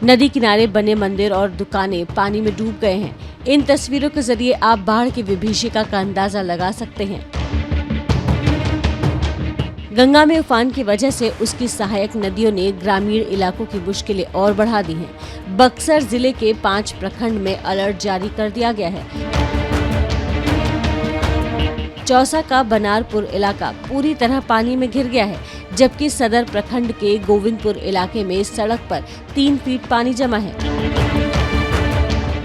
नदी किनारे बने मंदिर और दुकानें पानी में डूब गए हैं। इन तस्वीरों के जरिए आप बाढ़ की विभीषिका का अंदाजा लगा सकते हैं। गंगा में उफान की वजह से उसकी सहायक नदियों ने ग्रामीण इलाकों की मुश्किलें और बढ़ा दी हैं। बक्सर जिले के 5 प्रखंड में अलर्ट जारी कर दिया गया है। चौसा का बनारपुर इलाका पूरी तरह पानी में घिर गया है, जबकि सदर प्रखंड के गोविंदपुर इलाके में सड़क पर 3 फीट पानी जमा है।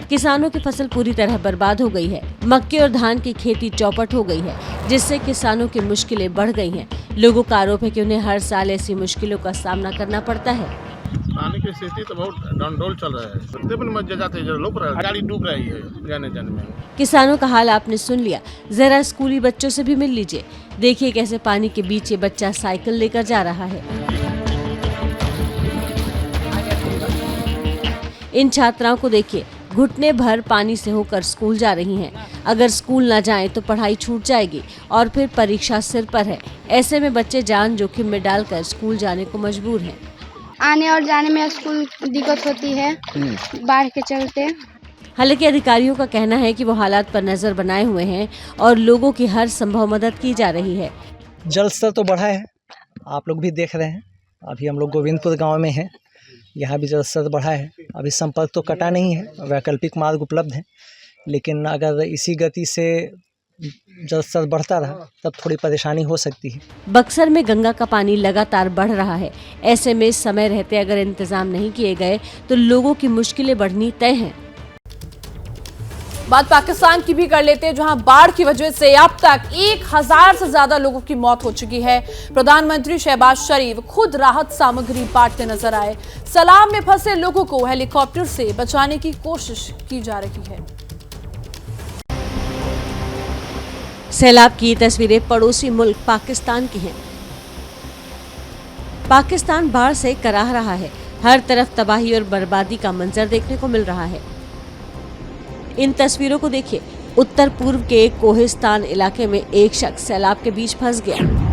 किसानों की फसल पूरी तरह बर्बाद हो गई है। मक्के और धान की खेती चौपट हो गई है, जिससे किसानों की मुश्किलें बढ़ गई हैं। लोगों का आरोप है कि उन्हें हर साल ऐसी मुश्किलों का सामना करना पड़ता है। पानी की स्थिति तो बहुत डाउनडोल चल रहा है। लोग गाड़ी डूब रही है जाने में। किसानों का हाल आपने सुन लिया, जरा स्कूली बच्चों से भी मिल लीजिए। देखिए कैसे पानी के बीच ये बच्चा साइकिल लेकर जा रहा है। इन छात्राओं को देखिए, घुटने भर पानी से होकर स्कूल जा रही हैं। अगर स्कूल न जाएं तो पढ़ाई छूट जाएगी और फिर परीक्षा सिर पर है। ऐसे में बच्चे जान जोखिम में डालकर स्कूल जाने को मजबूर हैं। आने और जाने में स्कूल दिक्कत होती है बाढ़ के चलते। हालांकि अधिकारियों का कहना है कि वो हालात पर नजर बनाए हुए हैं और लोगों की हर संभव मदद की जा रही है। जल स्तर तो बढ़ा है, आप लोग भी देख रहे हैं। अभी हम लोग गोविंदपुर गांव में हैं, यहाँ भी जल स्तर बढ़ा है। अभी संपर्क तो कटा नहीं है, वैकल्पिक मार्ग उपलब्ध है, लेकिन अगर इसी गति से जल स्तर बढ़ता रहा तब थोड़ी परेशानी हो सकती है। बक्सर में गंगा का पानी लगातार बढ़ रहा है। ऐसे में समय रहते अगर इंतजाम नहीं किए गए तो लोगों की मुश्किलें बढ़नी तय हैं। बात पाकिस्तान की भी कर लेते हैं, जहां बाढ़ की वजह से अब तक 1000 से ज्यादा लोगों की मौत हो चुकी है। प्रधानमंत्री शहबाज शरीफ खुद राहत सामग्री बांटते नजर आए। सैलाब में फंसे लोगों को हेलीकॉप्टर से बचाने की कोशिश की जा रही है। सैलाब की तस्वीरें पड़ोसी मुल्क पाकिस्तान की हैं। पाकिस्तान बाढ़ से कराह रहा है। हर तरफ तबाही और बर्बादी का मंजर देखने को मिल रहा है। इन तस्वीरों को देखिए। उत्तर पूर्व के कोहिस्तान इलाके में एक शख्स सैलाब के बीच फंस गया।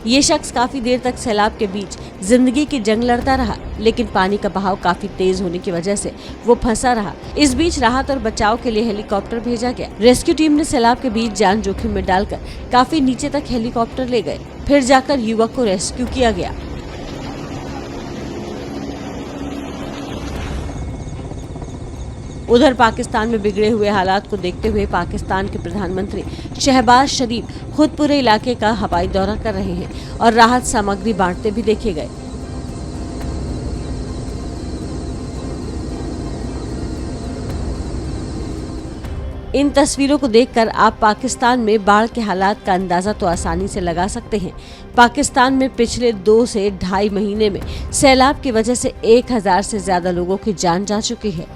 ये शख्स काफी देर तक सैलाब के बीच जिंदगी की जंग लड़ता रहा, लेकिन पानी का बहाव काफी तेज होने की वजह से वो फंसा रहा। इस बीच राहत और बचाव के लिए हेलीकॉप्टर भेजा गया। रेस्क्यू टीम ने सैलाब के बीच जान जोखिम में डालकर काफी नीचे तक हेलीकॉप्टर ले गए, फिर जाकर युवक को रेस्क्यू किया गया। उधर पाकिस्तान में बिगड़े हुए हालात को देखते हुए पाकिस्तान के प्रधानमंत्री शहबाज शरीफ खुद पूरे इलाके का हवाई दौरा कर रहे हैं और राहत सामग्री बांटते भी देखे गए। इन तस्वीरों को देखकर आप पाकिस्तान में बाढ़ के हालात का अंदाजा तो आसानी से लगा सकते हैं। पाकिस्तान में पिछले 2 से ढाई महीने में सैलाब की वजह से 1000 से ज्यादा लोगों की जान जा चुकी है।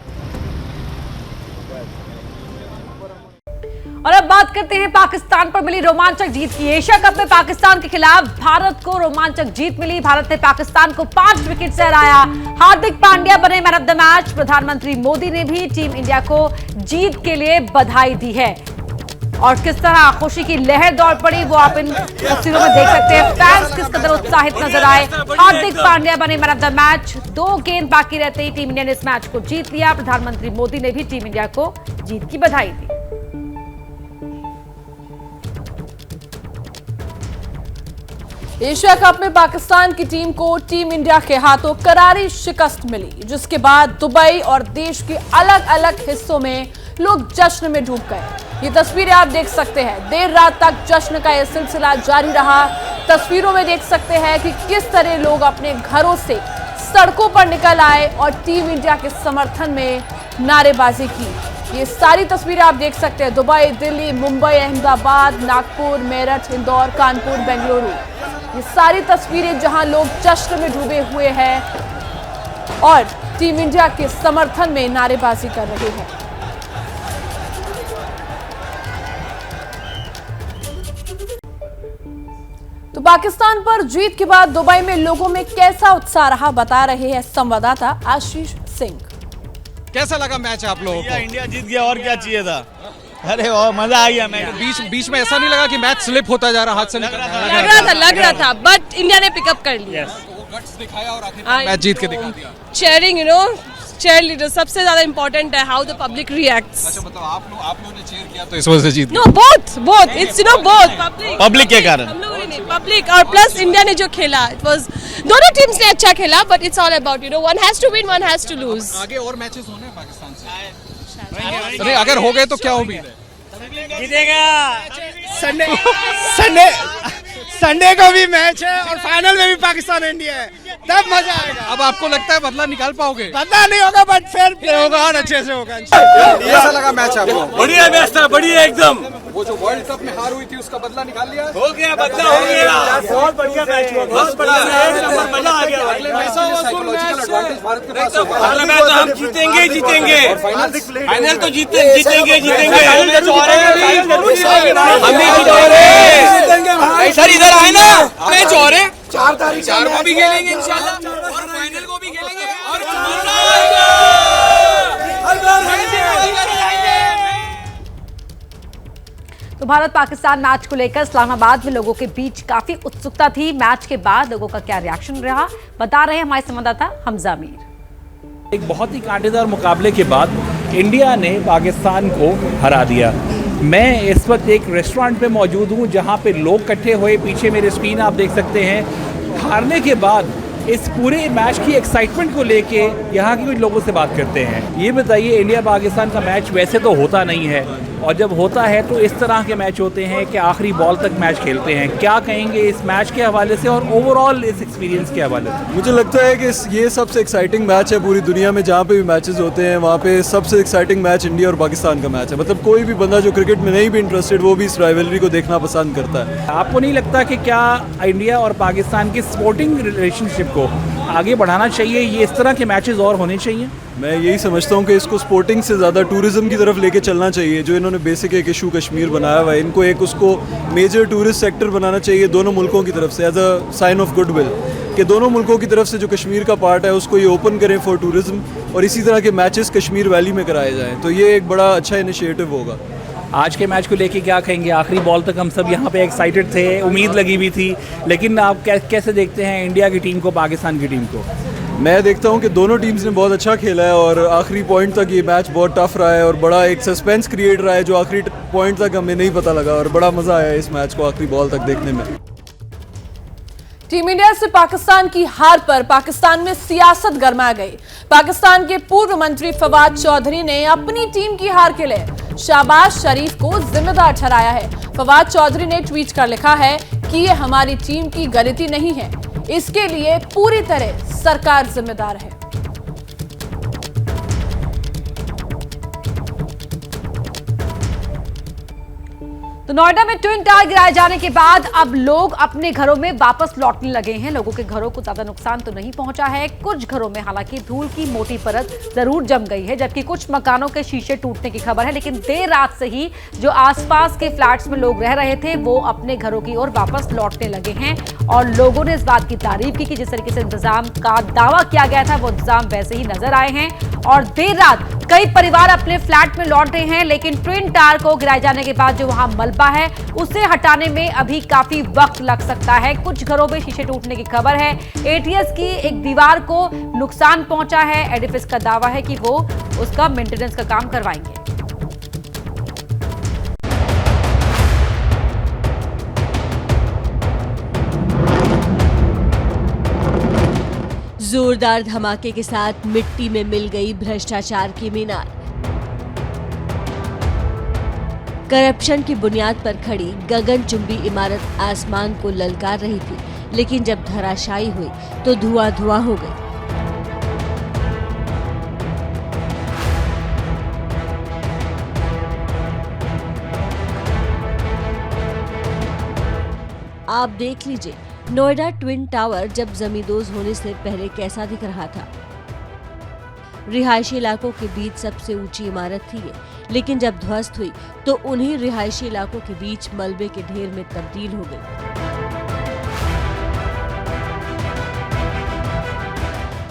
और अब बात करते हैं पाकिस्तान पर मिली रोमांचक जीत की। एशिया कप में पाकिस्तान के खिलाफ भारत को रोमांचक जीत मिली। भारत ने पाकिस्तान को 5 विकेट से हराया। हार्दिक पांड्या बने मैन ऑफ द मैच। प्रधानमंत्री मोदी ने भी टीम इंडिया को जीत के लिए बधाई दी है और किस तरह खुशी की लहर दौड़ पड़ी वो आप इन तस्वीरों में देख सकते हैं। फैंस किस कदर उत्साहित नजर आए। हार्दिक पांड्या बने मैन ऑफ द मैच। 2 गेंद बाकी रहते ही टीम इंडिया ने इस मैच को जीत लिया। प्रधानमंत्री मोदी ने भी टीम इंडिया को जीत की बधाई दी। एशिया कप में पाकिस्तान की टीम को टीम इंडिया के हाथों करारी शिकस्त मिली, जिसके बाद दुबई और देश के अलग अलग हिस्सों में लोग जश्न में डूब गए। ये तस्वीरें आप देख सकते हैं। देर रात तक जश्न का यह सिलसिला जारी रहा। तस्वीरों में देख सकते हैं कि किस तरह लोग अपने घरों से सड़कों पर निकल आए और टीम इंडिया के समर्थन में नारेबाजी की। ये सारी तस्वीरें आप देख सकते हैं। दुबई, दिल्ली, मुंबई, अहमदाबाद, नागपुर, मेरठ, इंदौर, कानपुर, बेंगलुरु, ये सारी तस्वीरें जहां लोग जश्न में डूबे हुए हैं और टीम इंडिया के समर्थन में नारेबाजी कर रहे हैं। तो पाकिस्तान पर जीत के बाद दुबई में लोगों में कैसा उत्साह रहा, बता रहे हैं संवाददाता आशीष सिंह। कैसा लगा मैच आप लोगों को? इंडिया जीत गया, और क्या चाहिए था। अरे वाह, मजा आ गया। मैच बीच में ऐसा नहीं लगा कि मैच स्लिप होता जा रहा, हाथ से निकल लग रहा था बट इंडिया ने पिकअप कर लिया। गट्स दिखाया और आखिर मैच जीत के दिखा दिया। चेयरिंग, चेयर लीडर सबसे ज्यादा इंपॉर्टेंट है, हाउ द पब्लिक रिएक्ट्स। अच्छा, मतलब आप लोगों ने चेयर किया तो इस वजह से जीत गए? No, both it's both public के कारण, पब्लिक और प्लस इंडिया ने जो खेला, इट वाज दोनों टीम्स ने अच्छा खेला, but it's all about one has to win, one has to lose. आगे और मैचेस होने हैं पाकिस्तान से? अरे अगर हो गए तो क्या उम्मीद है? जीतेगा। संडे को भी मैच है और फाइनल में भी पाकिस्तान इंडिया है, तब मजा आएगा। अब आपको लगता है बदला निकाल पाओगे? बदला नहीं होगा बट फेयर प्ले होगा और अच्छे से होगा। कैसा लगा मैच आपको? बढ़िया मैच था, बढ़िया एकदम। वो जो वर्ल्ड कप में हार हुई थी उसका बदला निकाल लिया? हो गया, बदला हो गया। बहुत बढ़िया मैच हुआ, बहुत बढ़िया मैच, मजा आ गया। अगले मैच में साइकोलॉजिकल एडवांटेज भारत के पास होगा। अगला मैच हम जीतेंगे जीतेंगे, फाइनल तो जीतेंगे जीतेंगे। सर इधर आए ना, मैच और है 4 तारीख को भी खेलेंगे इंशाल्लाह और फाइनल को भी खेलेंगे और तो भारत पाकिस्तान मैच को लेकर इस्लामाबाद में लोगों के बीच काफी उत्सुकता थी। मैच के बाद लोगों का क्या रिएक्शन रहा, बता रहे हैं हमारे संवाददाता हमजा अमीर। एक बहुत ही कांटेदार मुकाबले के बाद इंडिया ने पाकिस्तान को हरा दिया। मैं इस वक्त एक रेस्टोरेंट पे मौजूद हूँ जहाँ पे लोग इकट्ठे हुए, पीछे मेरे स्क्रीन आप देख सकते हैं। हारने के बाद इस पूरे मैच की एक्साइटमेंट को लेके यहाँ के कुछ लोगों से बात करते हैं। ये बताइए, इंडिया पाकिस्तान का मैच वैसे तो होता नहीं है और जब होता है तो इस तरह के मैच होते हैं कि आखिरी बॉल तक मैच खेलते हैं। क्या कहेंगे इस मैच के हवाले से और ओवरऑल इस एक्सपीरियंस के हवाले से? मुझे लगता है कि ये सबसे एक्साइटिंग मैच है पूरी दुनिया में। जहाँ पे भी मैचेस होते हैं वहाँ पे सबसे एक्साइटिंग मैच इंडिया और पाकिस्तान का मैच है। मतलब कोई भी बंदा जो क्रिकेट में नहीं भी इंटरेस्टेड वो भी इस राइवलरी को देखना पसंद करता है। आपको नहीं लगता कि क्या इंडिया और पाकिस्तान की स्पोर्टिंग रिलेशनशिप को आगे बढ़ाना चाहिए? ये इस तरह के मैचेस और होने चाहिए। मैं यही समझता हूँ कि इसको स्पोर्टिंग से ज़्यादा टूरिज्म की तरफ लेके चलना चाहिए। जो इन्होंने बेसिक एक इशू कश्मीर बनाया हुआ है, इनको एक उसको मेजर टूरिस्ट सेक्टर बनाना चाहिए दोनों मुल्कों की तरफ से as a sign of goodwill. कि दोनों मुल्कों की तरफ से जो कश्मीर का पार्ट है उसको ये ओपन करें फॉर टूरिज्म और इसी तरह के मैचेस कश्मीर वैली में कराए जाएं, तो ये एक बड़ा अच्छा इनिशिएटिव होगा। आज के मैच को लेके क्या कहेंगे? आखिरी बॉल तक हम सब यहाँ पे एक्साइटेड थे, उम्मीद लगी हुई थी, लेकिन आप कैसे देखते हैं इंडिया की टीम को, पाकिस्तान की टीम को? मैं देखता हूँ कि दोनों टीम्स ने बहुत अच्छा खेला है और आखिरी पॉइंट तक ये मैच बहुत टफ रहा है और बड़ा एक सस्पेंस क्रिएट रहा है जो आखिरी पॉइंट तक हमें नहीं पता लगा और बड़ा मज़ा आया इस मैच को आखिरी बॉल तक देखने में। टीम इंडिया से पाकिस्तान की हार पर पाकिस्तान में सियासत गरमा गई। पाकिस्तान के पूर्व मंत्री फवाद चौधरी ने अपनी टीम की हार के लिए शहबाज शरीफ को जिम्मेदार ठहराया है। फवाद चौधरी ने ट्वीट कर लिखा है कि ये हमारी टीम की गलती नहीं है, इसके लिए पूरी तरह सरकार जिम्मेदार है। तो नोएडा में ट्विन टावर गिराए जाने के बाद अब लोग अपने घरों में वापस लौटने लगे हैं। लोगों के घरों को ज्यादा नुकसान तो नहीं पहुंचा है। कुछ घरों में हालांकि धूल की मोटी परत जरूर जम गई है, जबकि कुछ मकानों के शीशे टूटने की खबर है। लेकिन देर रात से ही जो आसपास के फ्लैट्स में लोग रह रहे थे वो अपने घरों की ओर वापस लौटने लगे हैं और लोगों ने इस बात की तारीफ की कि जिस तरीके से इंतजाम का दावा किया गया था वो इंतजाम वैसे ही नजर आए हैं। और देर रात कई परिवार अपने फ्लैट में लौट रहे हैं, लेकिन ट्विन टावर को गिराए जाने के बाद जो वहां मलबा है उसे हटाने में अभी काफी वक्त लग सकता है। कुछ घरों में शीशे टूटने की खबर है। एटीएस की एक दीवार को नुकसान पहुंचा है। एडिफिस का दावा है कि वो उसका मेंटेनेंस का काम करवाएंगे। जोरदार धमाके के साथ मिट्टी में मिल गई भ्रष्टाचार की मीनार। करप्शन की बुनियाद पर खड़ी गगनचुंबी इमारत आसमान को ललकार रही थी, लेकिन जब धराशायी हुई तो धुआं धुआं हो गई। आप देख लीजिए नोएडा ट्विन टावर जब जमींदोज होने से पहले कैसा दिख रहा था। रिहायशी इलाकों के बीच सबसे ऊंची इमारत थी ये, लेकिन जब ध्वस्त हुई तो उन्हीं रिहायशी इलाकों के बीच मलबे के ढेर में तब्दील हो गई।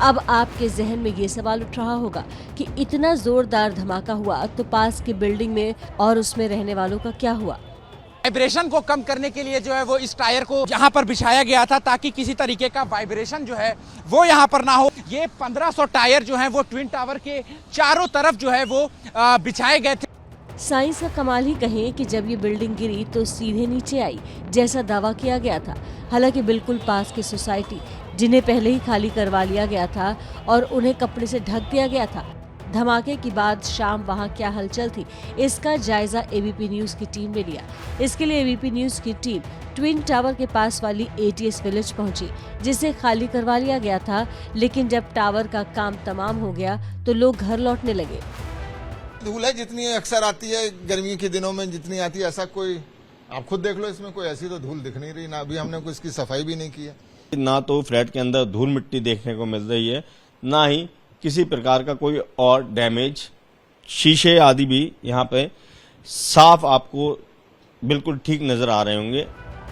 अब आपके जहन में ये सवाल उठ रहा होगा कि इतना जोरदार धमाका हुआ तो पास की बिल्डिंग में और उसमें रहने वालों का क्या हुआ? वाइब्रेशन को कम करने के लिए जो है वो इस टायर को यहाँ पर बिछाया गया था ताकि किसी तरीके का वाइब्रेशन जो है वो यहाँ पर ना हो। ये 1500 टायर जो है वो ट्विन टावर के चारों तरफ जो है वो बिछाए गए थे। साइंस का कमाल ही कहें कि जब ये बिल्डिंग गिरी तो सीधे नीचे आई जैसा दावा किया गया था। हालांकि बिल्कुल पास की सोसाइटी जिन्हें पहले ही खाली करवा लिया गया था और उन्हें कपड़े से ढक दिया गया था। धमाके के बाद शाम वहां क्या हलचल थी, इसका जायजा एबीपी न्यूज की टीम ने लिया। इसके लिए एबीपी न्यूज की टीम ट्विन टावर के पास वाली एटीएस विलेज पहुंची, जिसे खाली करवा लिया गया था। लेकिन जब टावर का काम तमाम हो गया तो लोग घर लौटने लगे। धूल है जितनी अक्सर आती है गर्मी के दिनों में जितनी आती है, ऐसा कोई आप खुद देख लो, इसमें कोई ऐसी तो धूल दिख नहीं रही ना। अभी हमने कोई इसकी सफाई भी नहीं की है। ना तो फ्लैट के अंदर धूल मिट्टी देखने को मिल रही है, ना ही किसी प्रकार का कोई और डैमेज। शीशे आदि भी यहाँ पे साफ आपको बिल्कुल ठीक नजर आ रहे होंगे।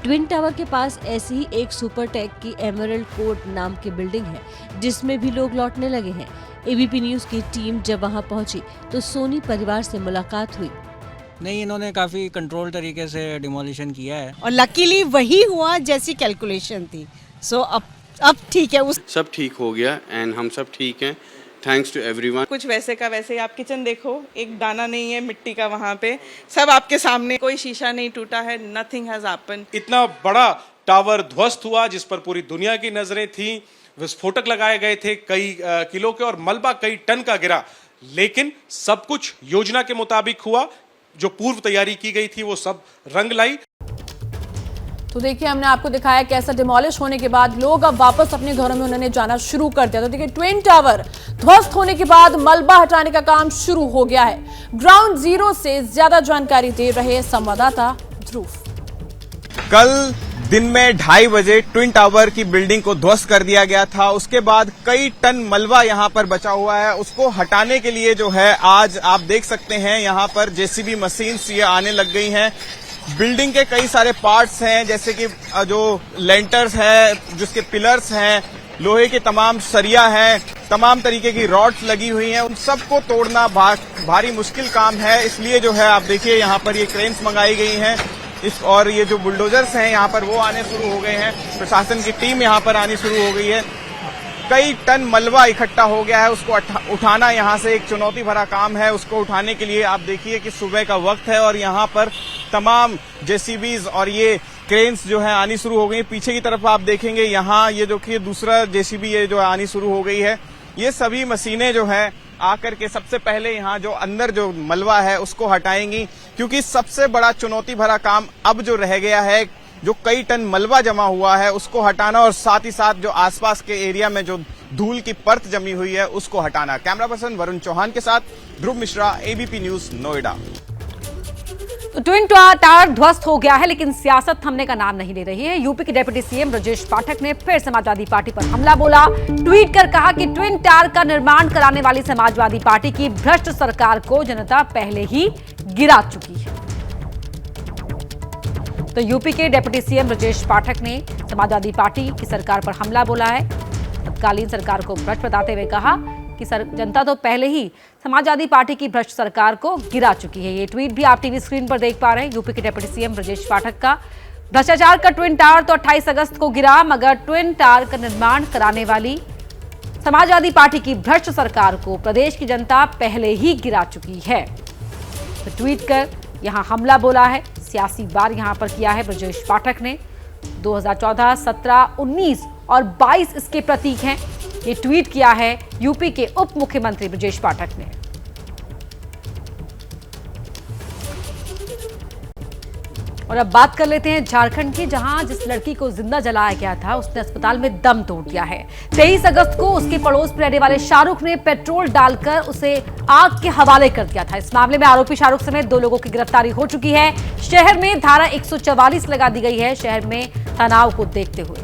ट्विन टावर के पास ऐसी ही एक सुपरटेक की एमरल्ड कोर्ट नाम की बिल्डिंग है, जिसमें भी लोग लौटने लगे हैं। एबीपी न्यूज की टीम जब वहां पहुंची तो सोनी परिवार से मुलाकात हुई। नहीं, इन्होंने काफी कंट्रोल तरीके से डिमोलिशन किया है और लकीली वही हुआ जैसी कैलकुलेशन थी। सो अब ठीक है, सब ठीक हो गया एंड हम सब ठीक हैं। Thanks to everyone. कुछ वैसे का वैसे ही। आप किचन देखो, एक दाना नहीं है मिट्टी का वहाँ पे, सब आपके सामने, कोई शीशा नहीं टूटा है, नथिंग हैज हैपेंड। इतना बड़ा टावर ध्वस्त हुआ जिस पर पूरी दुनिया की नजरें थीं, विस्फोटक लगाए गए थे कई किलो के और मलबा कई टन का गिरा, लेकिन सब कुछ योजना के मुताबिक हुआ। जो पूर्व तैयारी की गई थी वो सब रंग लाई। तो देखिए, हमने आपको दिखाया कैसा डिमोलिश होने के बाद लोग अब वापस अपने घरों में उन्होंने जाना शुरू कर दिया। तो देखिए, ट्विन टावर ध्वस्त होने के बाद मलबा हटाने का काम शुरू हो गया है। ग्राउंड जीरो से ज्यादा जानकारी दे रहे संवाददाता ध्रुव। कल दिन में 2:30 बजे ट्विन टावर की बिल्डिंग को ध्वस्त कर दिया गया था। उसके बाद कई टन मलबा यहां पर बचा हुआ है, उसको हटाने के लिए जो है आज आप देख सकते हैं यहां पर जेसीबी मशीन ये आने लग गई हैं। बिल्डिंग के कई सारे पार्ट्स हैं, जैसे कि जो लेंटर्स है, जिसके पिलर्स हैं, लोहे के तमाम सरिया हैं, तमाम तरीके की रॉड्स लगी हुई हैं, उन सबको तोड़ना भारी मुश्किल काम है। इसलिए जो है आप देखिए यहाँ पर ये क्रेन्स मंगाई गई हैं और ये जो बुलडोजर्स हैं यहाँ पर वो आने शुरू हो गए हैं। प्रशासन की टीम यहाँ पर आनी शुरू हो गई है। कई टन मलबा इकट्ठा हो गया है, उसको उठाना यहाँ से एक चुनौती भरा काम है। उसको उठाने के लिए आप देखिए कि सुबह का वक्त है और यहाँ पर तमाम जेसीबीज और ये क्रेन्स जो है आनी शुरू हो गई। पीछे की तरफ आप देखेंगे यहाँ ये जो कि दूसरा जेसीबी ये जो आनी शुरू हो गई है। ये सभी मशीनें जो है आकर के सबसे पहले यहाँ जो अंदर जो मलबा है उसको हटाएंगी, क्योंकि सबसे बड़ा चुनौती भरा काम अब जो रह गया है, जो कई टन मलबा जमा हुआ है उसको हटाना और साथ ही साथ जो आसपास के एरिया में जो धूल की परत जमी हुई है उसको हटाना। कैमरा पर्सन वरुण चौहान के साथ ध्रुव मिश्रा, एबीपी न्यूज, नोएडा। तो ट्विन टावर ध्वस्त हो गया है, लेकिन सियासत थमने का नाम नहीं ले रही है। यूपी के डिप्टी सीएम ब्रजेश पाठक ने फिर समाजवादी पार्टी पर हमला बोला। ट्वीट कर कहा कि ट्विन टावर का निर्माण कराने वाली समाजवादी पार्टी की भ्रष्ट सरकार को जनता पहले ही गिरा चुकी है। तो यूपी के डिप्टी सीएम ब्रजेश पाठक ने समाजवादी पार्टी की सरकार पर हमला बोला है। तत्कालीन सरकार को भ्रष्ट बताते हुए कहा कि जनता तो पहले ही समाजवादी पार्टी की भ्रष्ट सरकार को गिरा चुकी है। ये ट्वीट भी आप टीवी स्क्रीन पर देख पा रहे हैं। यूपी के डिप्टी सीएम ब्रजेश पाठक का भ्रष्टाचार का ट्विन टावर तो 28 अगस्त को गिरा, मगर ट्विन टावर का निर्माण कराने वाली समाजवादी पार्टी की भ्रष्ट सरकार को प्रदेश की जनता पहले ही गिरा चुकी है। तो ट्वीट कर यहां हमला बोला है, सियासी वार यहां पर किया है ब्रजेश पाठक ने। 2014, 17, 19 और 22 इसके प्रतीक हैं। ये ट्वीट किया है यूपी के उप मुख्यमंत्री ब्रजेश पाठक ने। और अब बात कर लेते हैं झारखंड की, जहां जिस लड़की को जिंदा जलाया गया था उसने अस्पताल में दम तोड़ दिया है। 23 अगस्त को उसके पड़ोस में रहने वाले शाहरुख ने पेट्रोल डालकर उसे आग के हवाले कर दिया था। इस मामले में आरोपी शाहरुख समेत 2 लोगों की गिरफ्तारी हो चुकी है। शहर में धारा 144 लगा दी गई है, शहर में तनाव को देखते हुए।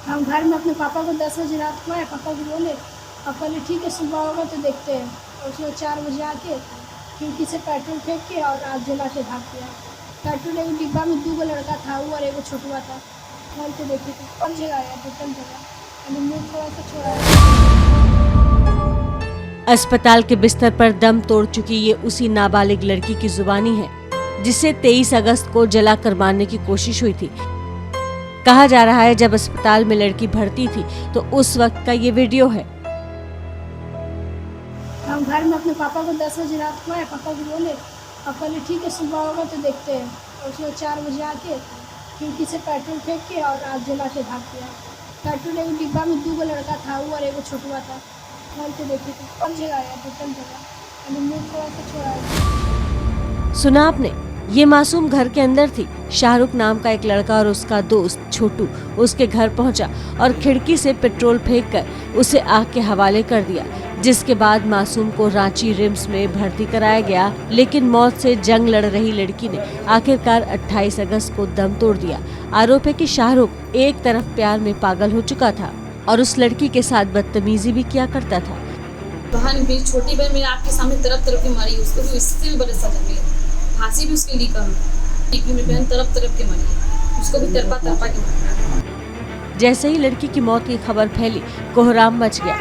हम घर में अपने पापा को 10 बजे रात को आए, पापा को बोले अब कहले ठीक है सुबह होगा तो देखते हैं। और उसने 4 बजे आके खिड़की से पेट्रोल फेंक के और आग जला के भाग गया। पेट्रोल एक डिब्बा में 2 लड़का था, वो और एक छोटुआ था। खोल के देखे थे, कम जगह आया, टोटल जगह मुँह थोड़ा सा छोड़ा। अस्पताल के बिस्तर पर दम तोड़ चुकी ये उसी नाबालिग लड़की की जुबानी है जिसे 23 अगस्त को जलाकर मारने की कोशिश हुई थी। कहा जा रहा है जब अस्पताल में लड़की भर्ती थी तो उस वक्त का ये वीडियो है। हम घर में अपने पापा को 10 बजे रात को आए, पापा को बोले अब कहले ठीक है सुबह होगा तो देखते हैं। और उसने 4 बजे आके खिड़की से पेट्रोल फेंक के और आग जला के भाग गया। पेट्रोल एक डिब्बा में 2 लड़का था, वो और एक छोटुआ था। खोल के देखे थे, कम जगह आया, टोटल जगह मुँह थोड़ा सा छोड़ा। सुना आपने, ये मासूम घर के अंदर थी। शाहरुख नाम का एक लड़का और उसका दोस्त छोटू उसके घर पहुंचा और खिड़की से पेट्रोल फेंककर उसे आग के हवाले कर दिया, जिसके बाद मासूम को रांची रिम्स में भर्ती कराया गया। लेकिन मौत से जंग लड़ रही लड़की ने आखिरकार 28 अगस्त को दम तोड़ दिया। आरोप है कि शाहरुख एक तरफ प्यार में पागल हो चुका था और उस लड़की के साथ बदतमीजी भी किया करता था। बहन मेरी छोटी बहन मेरे आपके सामने तरफ की मरी, उसको भी इससे भी बड़े सजा मिले, फांसी भी उसके लिए कम। मेरी बहन तरफ के मरी, उसको भी तरपा के मारा। जैसे ही लड़की की मौत की खबर फैली, कोहराम मच गया।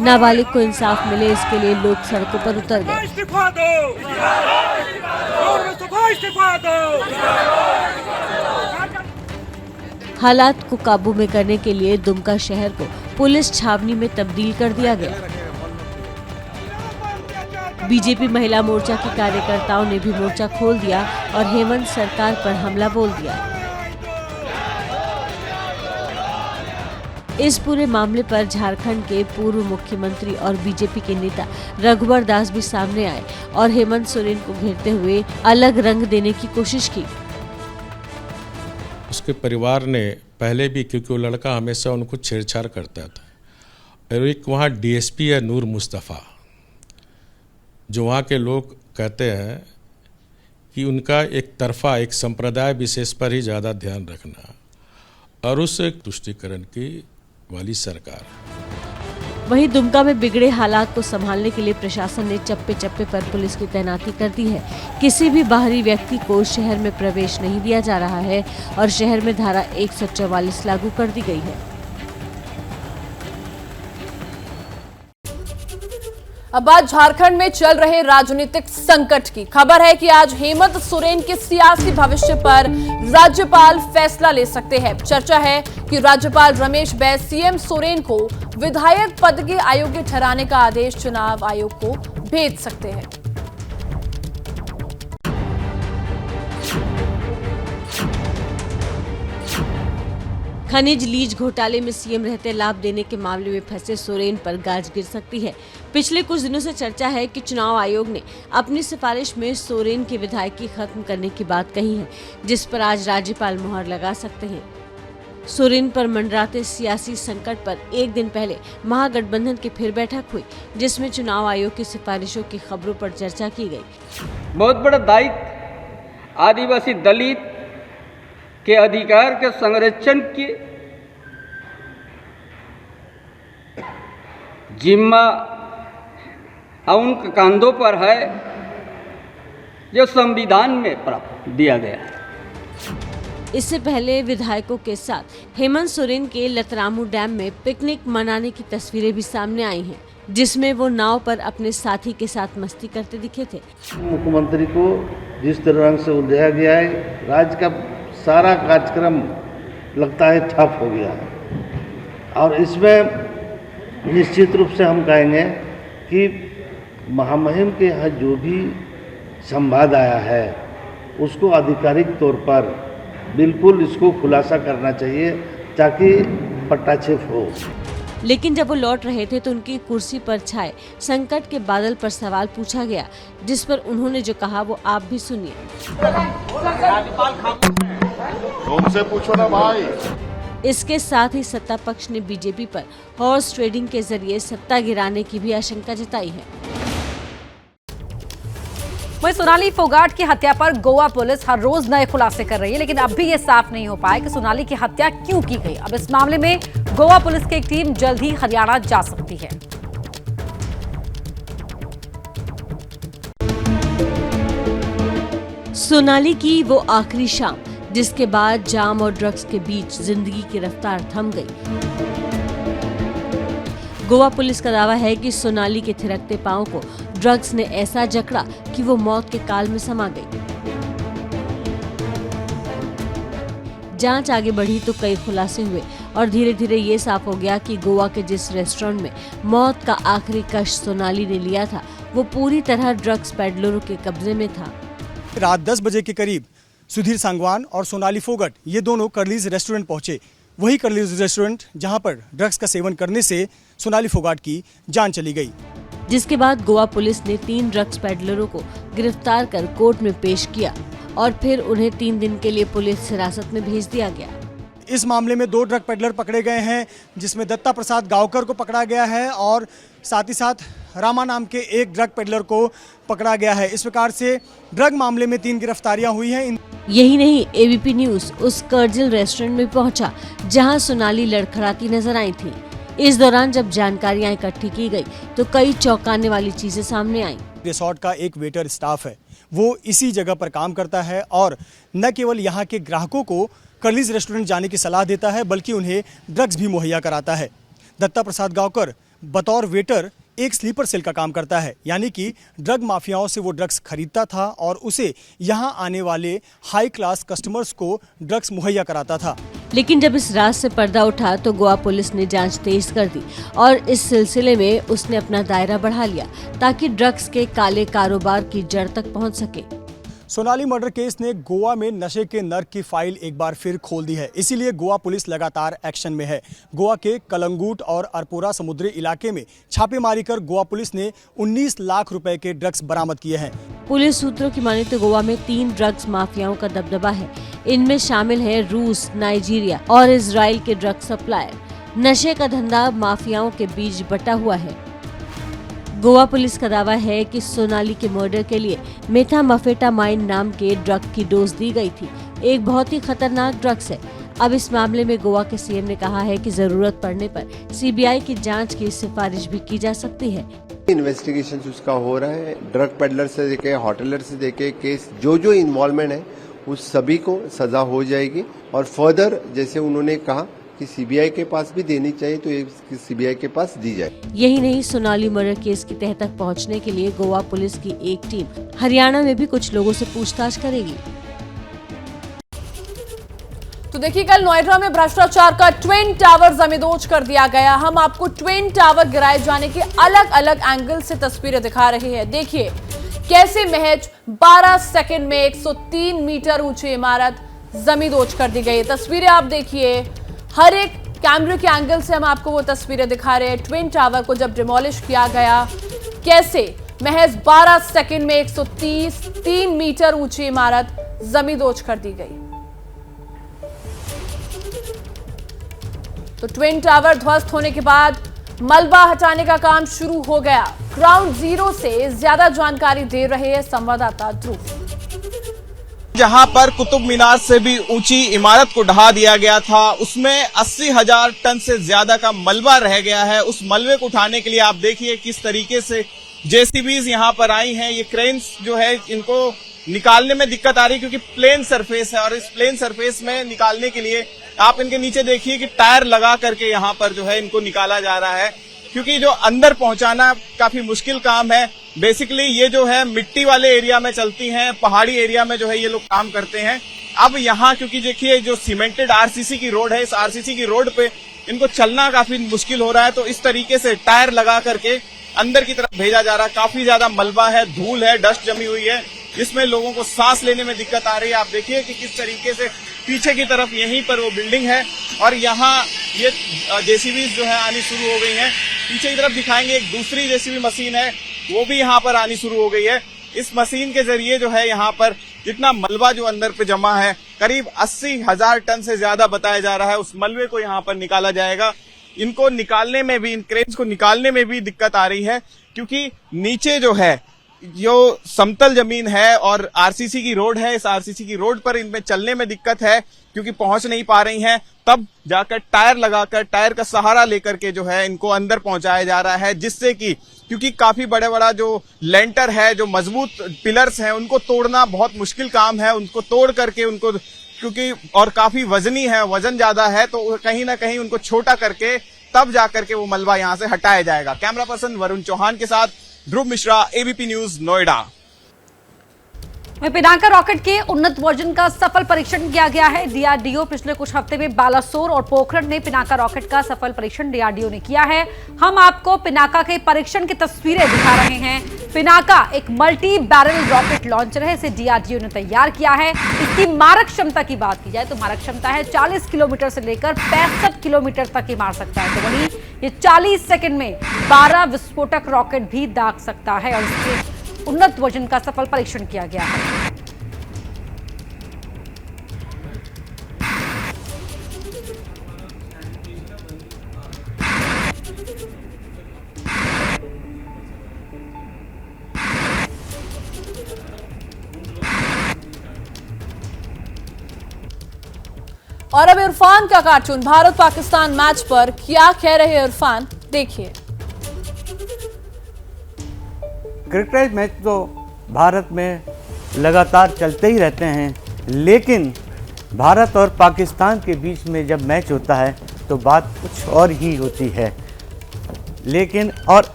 नाबालिग को इंसाफ मिले, इसके लिए लोग सड़कों पर उतर गए। हालात को काबू में करने के लिए दुमका शहर को पुलिस छावनी में तब्दील कर दिया गया। बीजेपी महिला मोर्चा के कार्यकर्ताओं ने भी मोर्चा खोल दिया और हेमंत सरकार पर हमला बोल दिया। इस पूरे मामले पर झारखंड के पूर्व मुख्यमंत्री और बीजेपी के नेता रघुवर दास भी सामने आए और हेमंत सोरेन को घेरते हुए अलग रंग देने की कोशिश की। उसके परिवार ने पहले भी, क्योंकि वो लड़का हमेशा उनको छेड़छाड़ करता था, और एक वहाँ डीएसपी है नूर मुस्तफ़ा, जो वहाँ के लोग कहते हैं कि उनका एक तरफा, एक संप्रदाय विशेष पर ही ज़्यादा ध्यान रखना, और उस तुष्टिकरण की वाली सरकार। वहीं दुमका में बिगड़े हालात को संभालने के लिए प्रशासन ने चप्पे चप्पे पर पुलिस की तैनाती कर दी है। किसी भी बाहरी व्यक्ति को शहर में प्रवेश नहीं दिया जा रहा है और शहर में धारा 144 लागू कर दी गई है। अब बात झारखंड में चल रहे राजनीतिक संकट की। खबर है कि आज हेमंत सोरेन के सियासी भविष्य पर राज्यपाल फैसला ले सकते हैं। चर्चा है कि राज्यपाल रमेश बैस सीएम सोरेन को विधायक पद के अयोग्य ठहराने का आदेश चुनाव आयोग को भेज सकते हैं। खनिज लीज घोटाले में सीएम रहते लाभ देने के मामले में फंसे सोरेन पर गाज गिर सकती है। पिछले कुछ दिनों से चर्चा है कि चुनाव आयोग ने अपनी सिफारिश में सोरेन की विधायकी खत्म करने की बात कही है, जिस पर आज राज्यपाल मुहर लगा सकते हैं। सोरेन पर मंडराते सियासी संकट पर एक दिन पहले महागठबंधन की फिर बैठक हुई, जिसमें चुनाव आयोग की सिफारिशों की खबरों पर चर्चा की गई। बहुत बड़ा दायित्व आदिवासी दलित के अधिकार के संरक्षण की जिम्मा उनके कंधों पर है, जो संविधान में प्राप्त दिया गया है। इससे पहले विधायकों के साथ हेमंत सोरेन के लतरामू डैम में पिकनिक मनाने की तस्वीरें भी सामने आई हैं, जिसमें वो नाव पर अपने साथी के साथ मस्ती करते दिखे थे। मुख्यमंत्री को जिस तरह से उलझाया गया है, राज्य का सारा कार्यक्रम लगता है ठप हो गया है। और इसमें निश्चित रूप से हम कहेंगे कि महामहिम के यहाँ जो भी संवाद आया है उसको आधिकारिक तौर पर बिल्कुल इसको खुलासा करना चाहिए, ताकि पट्टाछेप हो। लेकिन जब वो लौट रहे थे तो उनकी कुर्सी पर छाए संकट के बादल पर सवाल पूछा गया, जिस पर उन्होंने जो कहा वो आप भी सुनिए। उनसे पूछो ना भाई। इसके साथ ही सत्ता पक्ष ने बीजेपी पर हॉर्स ट्रेडिंग के जरिए सत्ता गिराने की भी आशंका जताई है। वहीं सोनाली फोगाट की हत्या पर गोवा पुलिस हर रोज नए खुलासे कर रही है, लेकिन अब भी ये साफ नहीं हो पाया कि सोनाली की हत्या क्यों की गई। अब इस मामले में गोवा पुलिस की एक टीम जल्द ही हरियाणा जा सकती है। सोनाली की वो आखिरी शाम, जिसके बाद जाम और ड्रग्स के बीच जिंदगी की रफ्तार थम गई। गोवा पुलिस का दावा है कि सोनाली के थिरकते पांव को ड्रग्स ने ऐसा जकड़ा कि वो मौत के काल में समा गई। जांच आगे बढ़ी तो कई खुलासे हुए और धीरे धीरे ये साफ हो गया कि गोवा के जिस रेस्टोरेंट में मौत का आखिरी कष्ट सोनाली ने लिया था, वो पूरी तरह ड्रग्स पेडलरों के कब्जे में था। रात 10 बजे के करीब सुधीर सांगवान और सोनाली फोगट ये दोनों कर्लीज रेस्टोरेंट पहुंचे। वही कर्लीज रेस्टोरेंट जहां पर ड्रग्स का सेवन करने से सोनाली फोगाट की जान चली गई। जिसके बाद गोवा पुलिस ने 3 ड्रग्स पेडलरों को गिरफ्तार कर कोर्ट में पेश किया और फिर उन्हें 3 दिन के लिए पुलिस हिरासत में भेज दिया गया। इस मामले में 2 ड्रग पेडलर पकड़े गए हैं, जिसमें दत्ता प्रसाद गांवकर को पकड़ा गया है और साथ ही साथ रामा नाम के एक ड्रग पेडलर को पकड़ा गया है। इस प्रकार से ड्रग मामले में 3 गिरफ्तारियां हुई हैं। यही नहीं, एबीपी न्यूज उस कर्जिल रेस्टोरेंट में पहुंचा जहां सोनाली लड़खड़ाती नजर आई थी। इस दौरान जब जानकारियां इकट्ठी की गई तो कई चौंकाने वाली चीजें सामने आईं। रिसोर्ट का एक वेटर स्टाफ है, वो इसी जगह पर काम करता है और न केवल यहाँ के ग्राहकों को कर्लीज रेस्टोरेंट जाने की सलाह देता है, बल्कि उन्हें ड्रग्स भी मुहैया कराता है। दत्ता प्रसाद गांवकर बतौर वेटर एक स्लीपर सेल का काम करता है, यानी कि ड्रग माफियाओं से वो ड्रग्स खरीदता था और उसे यहाँ आने वाले हाई क्लास कस्टमर्स को ड्रग्स मुहैया कराता था। लेकिन जब इस राज से पर्दा उठा तो गोवा पुलिस ने जांच तेज कर दी और इस सिलसिले में उसने अपना दायरा बढ़ा लिया ताकि ड्रग्स के काले कारोबार की जड़ तक पहुंच सके। सोनाली मर्डर केस ने गोवा में नशे के नर्क की फाइल एक बार फिर खोल दी है, इसीलिए गोवा पुलिस लगातार एक्शन में है। गोवा के कलंगूट और अरपोरा समुद्री इलाके में छापेमारी कर गोवा पुलिस ने 19 लाख रुपए के ड्रग्स बरामद किए हैं। पुलिस सूत्रों की माने तो गोवा में 3 ड्रग्स माफियाओं का दबदबा है। इनमें शामिल है रूस, नाइजीरिया और इजराइल के ड्रग सप्लायर। नशे का धंधा माफियाओं के बीच बटा हुआ है। गोवा पुलिस का दावा है कि सोनाली के मर्डर के लिए मेथाम्फेटामाइन नाम के ड्रग की डोज दी गई थी। एक बहुत ही खतरनाक ड्रग्स है। अब इस मामले में गोवा के सीएम ने कहा है कि जरूरत पड़ने पर सीबीआई की जांच की सिफारिश भी की जा सकती है। इन्वेस्टिगेशन उसका हो रहा है, ड्रग पेडलर से लेके होटलर से लेके केस जो इन्वॉल्वमेंट है उस सभी को सजा हो जाएगी। और फर्दर जैसे उन्होंने कहा कि सीबीआई के पास भी देनी चाहिए तो ये सीबीआई के पास दी जाए। यही नहीं, सोनाली मर्डर केस की तह तक पहुंचने के लिए गोवा पुलिस की एक टीम हरियाणा में भी कुछ लोगों से पूछताछ करेगी। तो देखिए, कल नोएडा में भ्रष्टाचार का ट्विन टावर जमींदोज कर दिया गया। हम आपको ट्विन टावर गिराए जाने की अलग अलग एंगल से तस्वीरें दिखा रहे हैं। देखिए कैसे महज 12 सेकंड में 103 मीटर ऊंची इमारत जमींदोज कर दी गई। तस्वीरें आप देखिए, हर एक कैमरे के एंगल से हम आपको वो तस्वीरें दिखा रहे हैं। ट्विन टावर को जब डिमोलिश किया गया, कैसे महज 12 सेकंड में 133 मीटर ऊंची इमारत जमींदोज कर दी गई। तो ट्विन टावर ध्वस्त होने के बाद मलबा हटाने का काम शुरू हो गया। ग्राउंड जीरो से ज्यादा जानकारी दे रहे हैं संवाददाता ध्रुव। जहां पर कुतुब मीनार से भी ऊंची इमारत को ढहा दिया गया था, उसमें 80,000 टन से ज्यादा का मलबा रह गया है। उस मलबे को उठाने के लिए आप देखिए किस तरीके से जेसीबीज यहां पर आई हैं। ये क्रेन्स जो है इनको निकालने में दिक्कत आ रही है क्योंकि प्लेन सरफेस है और इस प्लेन सरफेस में निकालने के लिए आप इनके नीचे देखिए कि टायर लगा करके यहाँ पर जो है इनको निकाला जा रहा है, क्योंकि जो अंदर पहुंचाना काफी मुश्किल काम है। बेसिकली ये जो है मिट्टी वाले एरिया में चलती हैं, पहाड़ी एरिया में जो है ये लोग काम करते हैं। अब यहाँ क्योंकि देखिए जो सीमेंटेड आरसीसी की रोड है, इस आरसीसी की रोड पे इनको चलना काफी मुश्किल हो रहा है, तो इस तरीके से टायर लगा करके अंदर की तरफ भेजा जा रहा है। काफी ज्यादा मलबा है, धूल है, डस्ट जमी हुई है, जिसमें लोगों को सांस लेने में दिक्कत आ रही है। आप देखिए कि किस तरीके से पीछे की तरफ यहीं पर वो बिल्डिंग है और यहाँ ये जेसीबी जो है आनी शुरू हो गई है। पीछे की तरफ दिखाएंगे, एक दूसरी जेसीबी मशीन है, वो भी यहाँ पर आनी शुरू हो गई है। इस मशीन के जरिए जो है यहाँ पर जितना मलबा जो अंदर पे जमा है, करीब 80,000 टन से ज्यादा बताया जा रहा है, उस मलबे को यहाँ पर निकाला जाएगा। इनको निकालने में भी, इन क्रेन्स को निकालने में भी दिक्कत आ रही है, क्योंकि नीचे जो है जो समतल जमीन है और आरसीसी की रोड है, इस आरसीसी की रोड पर इनमें चलने में दिक्कत है क्योंकि पहुंच नहीं पा रही हैं। तब जाकर टायर लगाकर, टायर का सहारा लेकर के जो है इनको अंदर पहुंचाया जा रहा है, जिससे कि क्योंकि काफी बड़ा जो लेंटर है, जो मजबूत पिलर्स हैं, उनको तोड़ना बहुत मुश्किल काम है। उनको तोड़ करके उनको, क्योंकि और काफी वजनी है, वजन ज्यादा है, तो कहीं ना कहीं उनको छोटा करके तब जाकर के वो मलबा यहाँ से हटाया जाएगा। कैमरा पर्सन वरुण चौहान के साथ Dhruv Mishra, ABP news, Noida. Pinaka rocket के उन्नत वर्जन का सफल परीक्षण किया गया है। डीआरडीओ पिछले कुछ हफ्ते में बालासोर और पोखरण में पिनाका रॉकेट का सफल परीक्षण डीआरडीओ ने किया है। हम आपको पिनाका के परीक्षण की तस्वीरें दिखा रहे हैं। पिनाका एक मल्टी बैरल रॉकेट लॉन्चर है, इसे डीआरडीओ ने तैयार किया है। इसकी मारक क्षमता की बात की जाए तो मारक क्षमता है 40 किलोमीटर से लेकर 65 किलोमीटर तक ही मार सकता है। तो वहीं ये 40 सेकंड में 12 विस्फोटक रॉकेट भी दाग सकता है और इसके उन्नत वर्जन का सफल परीक्षण किया गया है। और अब इरफान का कार्टून भारत पाकिस्तान मैच पर क्या कह रहे हैं इरफान, देखिए। क्रिकेट मैच तो भारत में लगातार चलते ही रहते हैं, लेकिन भारत और पाकिस्तान के बीच में जब मैच होता है तो बात कुछ और ही होती है। लेकिन और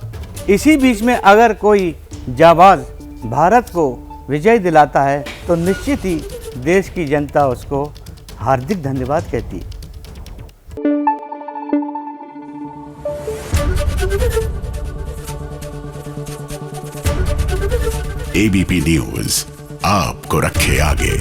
इसी बीच में अगर कोई जाबाज भारत को विजय दिलाता है तो निश्चित ही देश की जनता उसको हार्दिक धन्यवाद कहती है। एबीपी न्यूज आपको रखे आगे।